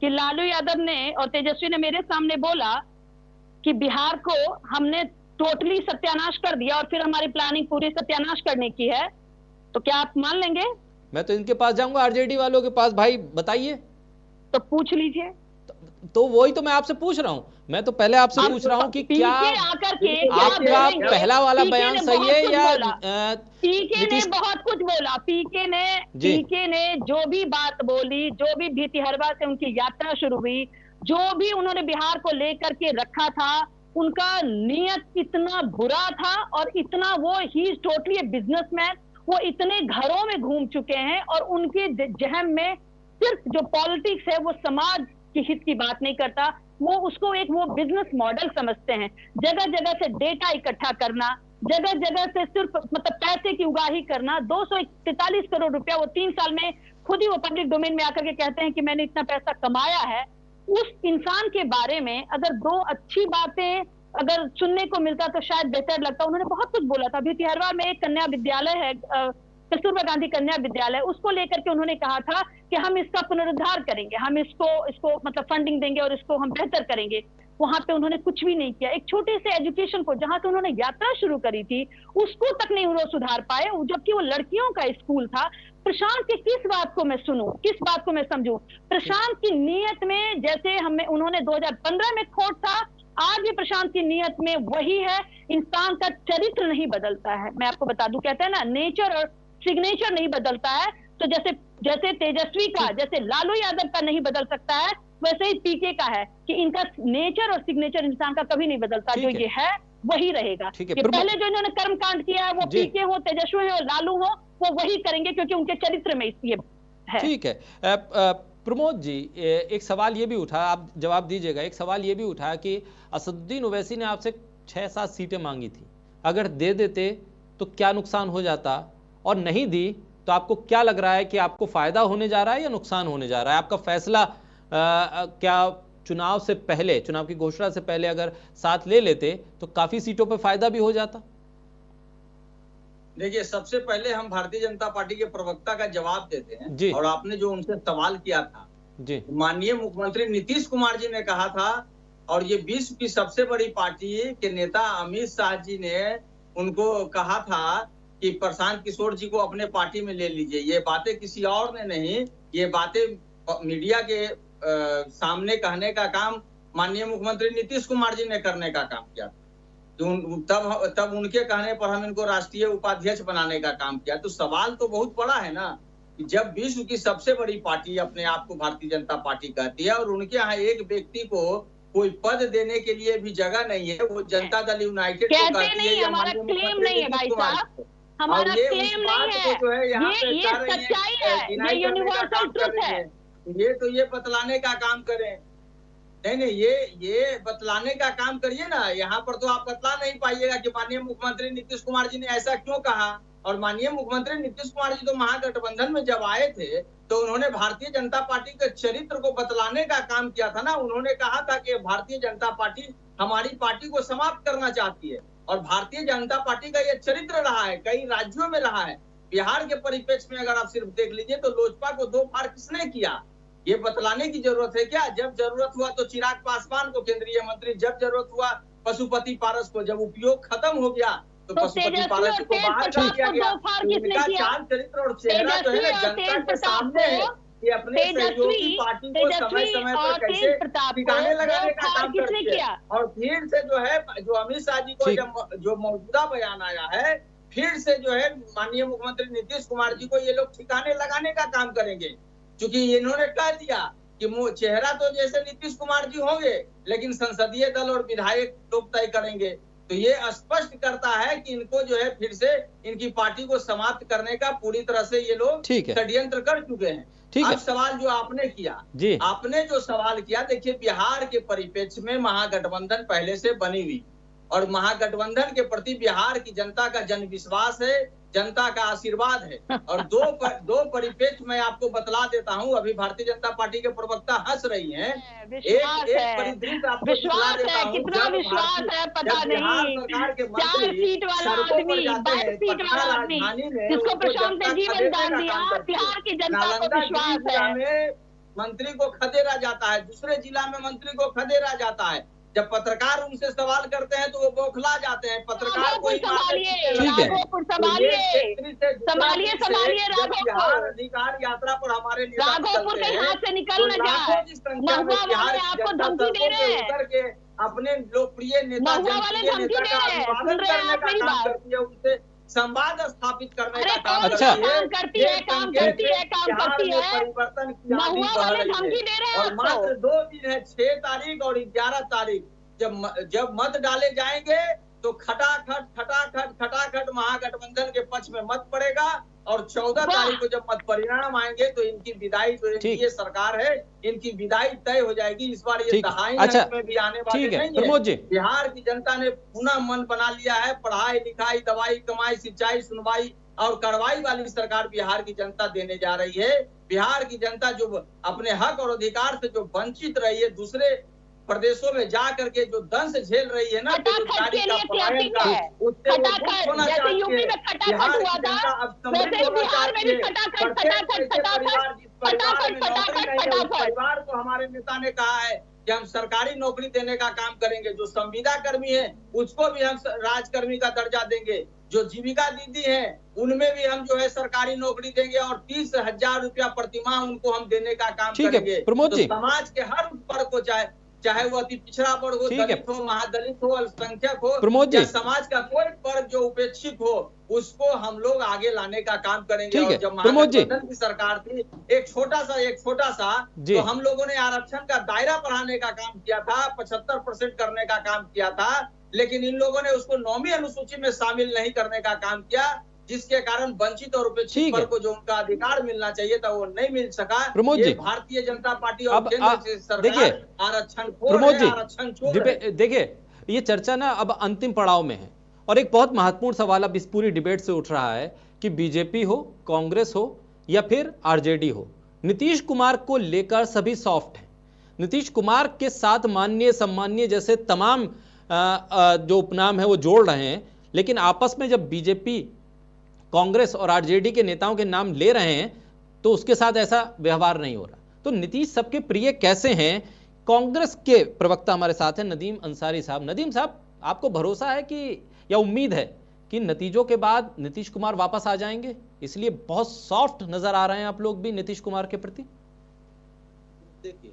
कि लालू यादव ने और तेजस्वी ने मेरे सामने बोला कि बिहार को हमने टोटली सत्यानाश कर दिया और फिर हमारी प्लानिंग पूरी सत्यानाश करने की है, तो क्या आप मान लेंगे? मैं तो इनके पास जाऊंगा, आरजेडी वालों के पास। भाई बताइए। तो पूछ लीजिए। तो वही तो मैं आपसे पूछ रहा हूं। मैं तो पहले आपसे पूछ रहा हूं कि क्या आपका पहला वाला बयान सही है या पीके ने बहुत कुछ बोला। पीके ने जो भी बात बोली, जो भी भितिहरवा से उनकी यात्रा शुरू हुई, जो भी उन्होंने बिहार को लेकर के रखा था, उनका नियत इतना बुरा था और इतना, वो ही टोटली बिजनेसमैन, वो इतने घरों में घूम चुके हैं और उनके जहन में सिर्फ जो पॉलिटिक्स है वो समाज की हित की बात नहीं करता, वो उसको एक वो बिजनेस मॉडल समझते हैं। जगह जगह से डेटा इकट्ठा करना, जगह जगह से सिर्फ मतलब पैसे की उगाही करना। 243 करोड़ रुपया वो 3 साल में खुद ही वो पब्लिक डोमेन में आकर के कहते हैं कि मैंने इतना पैसा कमाया है। उस इंसान के बारे में अगर 2 अच्छी बातें अगर सुनने को मिलता तो शायद बेहतर लगता। उन्होंने बहुत कुछ बोला था। भितिहरवा में एक कन्या विद्यालय है, कस्तूरबा गांधी कन्या विद्यालय, उसको लेकर के उन्होंने कहा था कि हम इसका पुनरुद्धार करेंगे, हम इसको मतलब फंडिंग देंगे और इसको हम बेहतर करेंगे। वहां पे उन्होंने कुछ भी नहीं किया। एक छोटे से एजुकेशन को जहां से उन्होंने यात्रा शुरू करी थी उसको तक नहीं उन्होंने सुधार पाए, जबकि वो लड़कियों का स्कूल था। प्रशांत की किस बात को मैं सुनूं, किस बात को मैं समझूं? प्रशांत की नीयत में जैसे हमें उन्होंने 2015 में खोट था, आज भी प्रशांत की नीयत में वही है। इंसान का चरित्र नहीं बदलता है। मैं आपको बता दूं, कहते हैं ना नेचर और सिग्नेचर नहीं बदलता है। तो जैसे तेजस्वी का, जैसे लालू यादव का नहीं बदल सकता है, वैसे ही पीके का है कि इनका नेचर और सिग्नेचर इंसान का कभी नहीं बदलता। जो ये है वही रहेगा। ये पहले जो इन्होंने कर्मकांड किया है, वो पीके हो, तेजस्वी हो, लालू हो, वो वही करेंगे क्योंकि उनके चरित्र में ये है। ठीक है। प्रमोद जी, एक सवाल ये भी उठा, आप जवाब दीजिएगा। एक सवाल ये भी उठा कि असदुद्दीन ओवैसी ने आपसे 6-7 सीटें मांगी थी, अगर दे देते तो क्या नुकसान हो जाता, और नहीं दी तो आपको क्या लग रहा है कि आपको फायदा होने जा रहा है या नुकसान होने जा रहा है? आपका फैसला क्या चुनाव से पहले, चुनाव की घोषणा से पहले अगर साथ ले लेते तो काफी सीटों पर फायदा भी हो जाता? देखिए, सबसे पहले हम भारतीय जनता पार्टी के प्रवक्ता का जवाब देते हैं जी। और आपने जो उनसे सवाल किया था जी, माननीय मुख्यमंत्री नीतीश कुमार जी ने कहा था, और ये विश्व की सबसे बड़ी पार्टी के नेता अमित शाह जी ने उनको कहा था कि प्रशांत किशोर जी को अपने पार्टी में ले लीजिए। ये बातें किसी और ने नहीं, ये बातें मीडिया के सामने कहने का काम माननीय मुख्यमंत्री नीतीश कुमार जी ने करने का काम किया। तब उनके कहने पर हम इनको राष्ट्रीय उपाध्यक्ष बनाने का काम किया। तो सवाल तो बहुत बड़ा है ना, कि जब विश्व की सबसे बड़ी पार्टी अपने आप को भारतीय जनता पार्टी कहती है और उनके यहाँ एक व्यक्ति को कोई पद देने के लिए भी जगह नहीं है, वो जनता दल यूनाइटेड को कहती है। हमारा क्लेम नहीं है भाई साहब, हमारा क्लेम नहीं है, जो है यहाँ पे ये सच्चाई है, ये यूनिवर्सल ट्रुथ है। ये तो ये बतलाने का काम करें। नहीं, ये बतलाने का काम करिए ना। यहाँ पर तो आप बतला नहीं पाइएगा कि माननीय मुख्यमंत्री नीतीश कुमार जी ने ऐसा क्यों कहा। और माननीय मुख्यमंत्री नीतीश कुमार जी तो महागठबंधन में जब आए थे तो उन्होंने भारतीय जनता पार्टी के चरित्र को बतलाने का काम किया था ना। उन्होंने कहा था कि भारतीय जनता पार्टी हमारी पार्टी को समाप्त करना चाहती है, और भारतीय जनता पार्टी का यह चरित्र रहा है, कई राज्यों में रहा है। बिहार के परिप्रेक्ष्य में अगर आप सिर्फ देख लीजिए तो लोजपा को 2 बार किसने किया, ये बतलाने की जरूरत है क्या? जब जरूरत हुआ तो चिराग पासवान को केंद्रीय मंत्री, जब जरूरत हुआ पशुपति पारस को, जब उपयोग खत्म हो गया तो पशुपति पारस को बाहर कर दिया गया। उनका चाल चरित्र और चेहरा जो है जनता के सामने है कि अपने सहयोगी पार्टी को समय समय पर कैसे ठिकाने लगाने का काम करती है। और फिर से जो है, जो अमित शाह जी को जो मौजूदा बयान आया है, फिर से जो है माननीय मुख्यमंत्री नीतीश कुमार जी को ये लोग ठिकाने लगाने का काम करेंगे। क्योंकि इन्होंने कह दिया कि चेहरा तो जैसे नीतीश कुमार जी होंगे, लेकिन संसदीय दल और विधायक लोग तय करेंगे। तो ये स्पष्ट करता है कि इनको जो है फिर से इनकी पार्टी को समाप्त करने का पूरी तरह से ये लोग षड्यंत्र कर चुके हैं। अब सवाल जो आपने किया, आपने जो सवाल किया, देखिए बिहार के परिप्रेक्ष्य में महागठबंधन पहले से बनी हुई, और महागठबंधन के प्रति बिहार की जनता का जन विश्वास है, जनता का आशीर्वाद है। और दो परिप्रेक्ष्य मैं आपको बतला देता हूं। अभी भारतीय जनता पार्टी के प्रवक्ता हंस रही हैं। एक परिदृश्य आपको बतला देता हूं। कितना विश्वास है पता नहीं। सरकार के 4 सीट वाला आदमी, 22 सीट वाला आदमी जिसको प्रशांत ने जीवन दान दिया, बिहार की जनता को विश्वास है। मंत्री को खदेड़ा जाता है, दूसरे जिला में मंत्री को खदेड़ा जाता है। जब पत्रकार उनसे सवाल करते हैं तो वो बौखला जाते हैं। पत्रकार को बिहार अधिकार यात्रा पर हमारे राघोपुर के हाथ से निकल न जाए, महुआ वाले आपको धमकी दे रहे हैं, अपने लोकप्रिय नेता अभिवादन करने का काम करती है, उनसे संवाद स्थापित करने का काम करती है, काम करती है। परिवर्तन की आदि बढ़ रही है। और मात्र 2 दिन है, 6 तारीख और 11 तारीख, जब मत डाले जाएंगे तो खटाखट महागठबंधन के पक्ष में मत पड़ेगा। और 14 तारीख को जब मत परिणाम आएंगे तो इनकी विदाई, जो ये सरकार है, इनकी विदाई तय हो जाएगी। इस बार ये दहाई में भी आने वाले नहीं है। बिहार की जनता ने पुनः मन बना लिया है। पढ़ाई लिखाई, दवाई कमाई, सिंचाई, सुनवाई और कार्रवाई वाली सरकार बिहार की जनता देने जा रही है। बिहार की जनता जो अपने हक और अधिकार से जो वंचित रही है, दूसरे प्रदेशों में जा करके जो दंश झेल रही है ना, बेरोजगारी का, पलायन का, उससे वो मुक्त होना चाहती है। बिहार की जनता अब समृद्ध होना चाहती है। प्रत्येक ऐसे परिवार जिस परिवार में नौकरी नहीं है, उस परिवार को हमारे नेता ने कहा है कि हम सरकारी नौकरी देने का काम करेंगे, जो संविदा कर्मी है उसको भी हम राजकर्मी का दर्जा देंगे, जो जीविका दीदी है उनमें भी हम जो है सरकारी नौकरी देंगे और 30,000 रुपया प्रतिमाह उनको हम देने का काम करेंगे। प्रमोद जी, तो समाज के हर वर्ग को चाहे वो अति पिछड़ा वर्ग हो, दलित हो, महादलित हो, अल्पसंख्यक हो, प्रमोद जी, समाज का कोई वर्ग जो उपेक्षित हो उसको हम लोग आगे लाने का काम करेंगे। ठीक है और जब महागठबंधन की सरकार थी एक छोटा सा तो हम लोगों ने आरक्षण का दायरा बढ़ाने का काम किया था, 75% करने का काम किया था, लेकिन इन लोगों ने उसको 9वीं अनुसूची में शामिल नहीं करने का काम किया, जिसके कारण वंचित और उपेक्षित वर्ग को जो उनका अधिकार मिलना चाहिए था वो नहीं मिल सका। प्रमोद जी, भारतीय जनता पार्टी और केंद्र सरकार आरक्षण देखिए ये चर्चा ना अब अंतिम पड़ाव में है और एक बहुत महत्वपूर्ण सवाल अब इस पूरी डिबेट से उठ रहा है कि बीजेपी हो, कांग्रेस हो या फिर आरजेडी हो, नीतीश कुमार को लेकर सभी सॉफ्ट हैं। नीतीश कुमार के साथ माननीय सम्माननीय जैसे तमाम जो उपनाम है वो जोड़ रहे हैं, लेकिन आपस में जब बीजेपी, कांग्रेस और आरजेडी के नेताओं के नाम ले रहे हैं तो उसके साथ ऐसा व्यवहार नहीं हो रहा। तो नीतीश सबके प्रिय कैसे हैं? कांग्रेस के प्रवक्ता हमारे साथ हैं नदीम अंसारी साहब। नदीम साहब, आपको भरोसा है कि या उम्मीद है कि नतीजों के बाद नीतीश कुमार वापस आ जाएंगे, इसलिए बहुत सॉफ्ट नजर आ रहे हैं आप लोग भी नीतीश कुमार के प्रति? देखिए,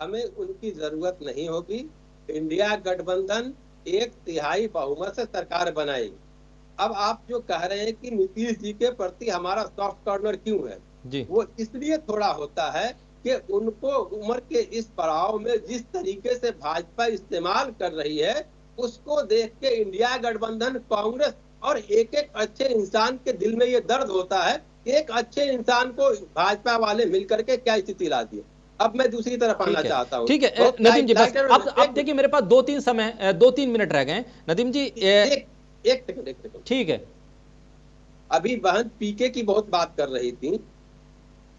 हमें उनकी जरूरत नहीं होगी। इंडिया गठबंधन 1/3 बहुमत से सरकार बनाएगी। अब आप जो कह रहे हैं कि नीतीश जी के प्रति हमारा सॉफ्ट कॉर्नर क्यों है जी, वो इसलिए थोड़ा होता है कि उनको उम्र के इस पड़ाव में जिस तरीके से भाजपा इस्तेमाल कर रही है उसको देख के इंडिया गठबंधन, कांग्रेस और एक अच्छे इंसान के दिल में ये दर्द होता है, एक अच्छे इंसान को भाजपा वाले मिलकर के क्या स्थिति ला दी। अब मैं दूसरी तरफ आना चाहता हूँ। ठीक है नदीम जी, बस अब देखिए मेरे पास 2-3 मिनट रह गए। नदीम जी एक सेकंड ठीक है। अभी बहन पीके की बहुत बात कर रही थी,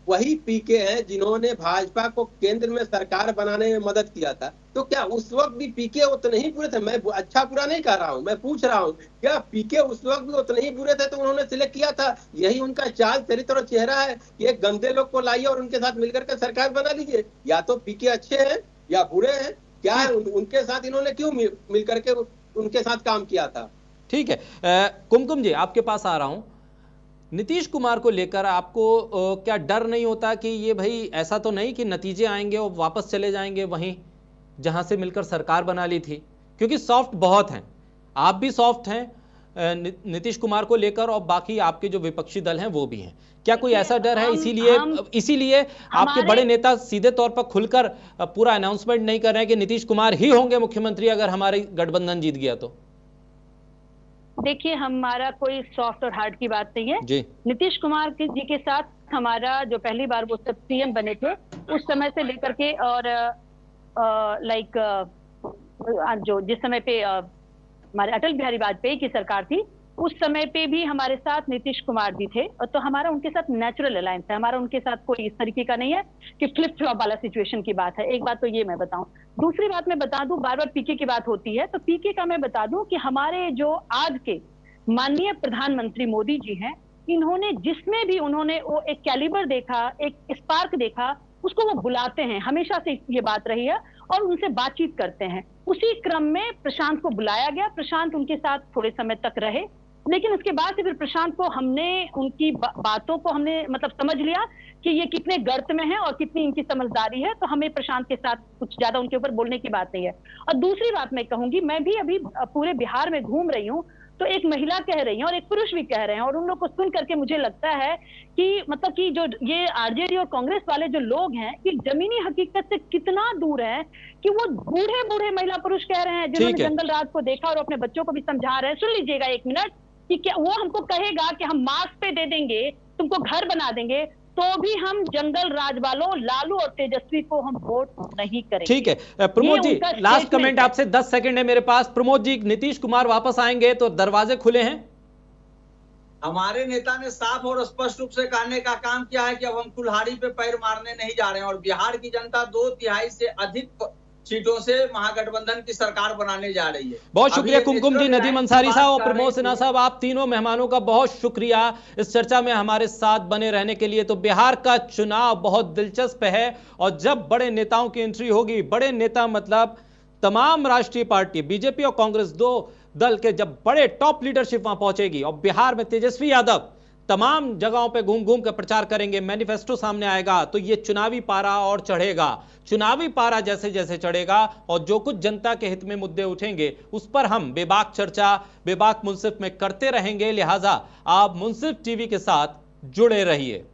वही पीके हैं जिन्होंने भाजपा को केंद्र में सरकार बनाने में मदद किया था। तो क्या उस वक्त भी पीके उतने ही बुरे थे? मैं अच्छा बुरा नहीं कर रहा हूं, मैं पूछ रहा हूं क्या पीके उस वक्त भी उतने ही बुरे थे तो उन्होंने सिलेक्ट किया था? यही उनका चाल, चरित्र और चेहरा है कि एक गंदे लोग को लाइए और उनके साथ मिलकर के सरकार बना लीजिए। या तो पीके अच्छे हैं या बुरे हैं, क्या है उनके साथ इन्होंने क्यों मिलकर के उनके साथ काम किया था? ठीक है कुमकुम जी, आपके पास आ रहा हूं। नीतीश कुमार को लेकर आपको क्या डर नहीं होता कि ये भाई ऐसा तो नहीं कि नतीजे आएंगे और वापस चले जाएंगे वहीं जहां से मिलकर सरकार बना ली थी? क्योंकि सॉफ्ट बहुत हैं, आप भी सॉफ्ट हैं नीतीश कुमार को लेकर और बाकी आपके जो विपक्षी दल हैं वो भी हैं। क्या कोई ऐसा डर है इसीलिए आपके बड़े नेता सीधे तौर पर खुलकर पूरा अनाउंसमेंट नहीं कर रहे हैं कि नीतीश कुमार ही होंगे मुख्यमंत्री अगर हमारी गठबंधन जीत गया तो? देखिए, हमारा कोई सॉफ्ट और हार्ड की बात नहीं है जी। नीतीश कुमार जी के साथ हमारा जो पहली बार वो सब सीएम बने थे उस समय से लेकर के और जो जिस समय पे हमारे अटल बिहारी वाजपेयी की सरकार थी उस समय पे भी हमारे साथ नीतीश कुमार जी थे, और तो हमारा उनके साथ नेचुरल अलायंस है। हमारा उनके साथ कोई इस तरीके का नहीं है कि फ्लिप फ्लॉप वाला सिचुएशन की बात है। एक बात तो ये मैं बताऊं। दूसरी बात मैं बता दूं, बार बार पीके की बात होती है तो पीके का मैं बता दूं कि हमारे जो आज के माननीय प्रधानमंत्री मोदी जी हैं, इन्होंने जिसमें भी उन्होंने वो एक कैलिबर देखा, एक स्पार्क देखा, उसको वो बुलाते हैं। हमेशा से ये बात रही है और उनसे बातचीत करते हैं। उसी क्रम में प्रशांत को बुलाया गया, प्रशांत उनके साथ थोड़े समय तक रहे, लेकिन उसके बाद से फिर प्रशांत को हमने उनकी बातों को हमने मतलब समझ लिया कि ये कितने गर्त में है और कितनी इनकी समझदारी है, तो हमें प्रशांत के साथ कुछ ज्यादा उनके ऊपर बोलने की बात नहीं है। और दूसरी बात मैं कहूंगी, मैं भी अभी पूरे बिहार में घूम रही हूँ तो एक महिला कह रही है और एक पुरुष भी कह रहे हैं, और उन लोग को सुन करके मुझे लगता है कि मतलब कि जो ये आरजेडी और कांग्रेस वाले जो लोग हैं कि जमीनी हकीकत से कितना दूर है कि वो बूढ़े बूढ़े महिला पुरुष कह रहे हैं जिन्होंने जंगल राज को देखा और अपने बच्चों को भी समझा रहे हैं। सुन लीजिएगा एक मिनट, कि क्या वो हमको कहेगा कि हम मास्क पे दे देंगे, तुमको घर बना देंगे, तो भी हम जंगल राज वालों लालू और तेजस्वी को हम वोट नहीं करेंगे। ठीक है प्रमोद जी, लास्ट कमेंट आपसे 10 सेकंड है मेरे पास। प्रमोद जी, नीतीश कुमार वापस आएंगे तो दरवाजे खुले हैं? हमारे नेता ने साफ और स्पष्ट रूप से कहने का काम किया है कि अब हम कुल्हाड़ी पे पैर मारने नहीं जा रहे हैं, और बिहार की जनता 2/3 से अधिक सीटों से महागठबंधन की सरकार बनाने जा रही है। बहुत शुक्रिया कुमकुम जी, नदीम अंसारी साहब और प्रमोद सिन्हा साहब, आप तीनों मेहमानों का बहुत शुक्रिया इस चर्चा में हमारे साथ बने रहने के लिए। तो बिहार का चुनाव बहुत दिलचस्प है और जब बड़े नेताओं की एंट्री होगी, बड़े नेता मतलब तमाम राष्ट्रीय पार्टी बीजेपी और कांग्रेस दो दल के जब बड़े टॉप लीडरशिप वहां पहुंचेगी और बिहार में तेजस्वी यादव तमाम जगहों पे घूम घूम कर प्रचार करेंगे, मैनिफेस्टो सामने आएगा, तो ये चुनावी पारा और चढ़ेगा। चुनावी पारा जैसे जैसे चढ़ेगा और जो कुछ जनता के हित में मुद्दे उठेंगे उस पर हम बेबाक चर्चा बेबाक मुंसिफ में करते रहेंगे। लिहाजा आप मुंसिफ टीवी के साथ जुड़े रहिए।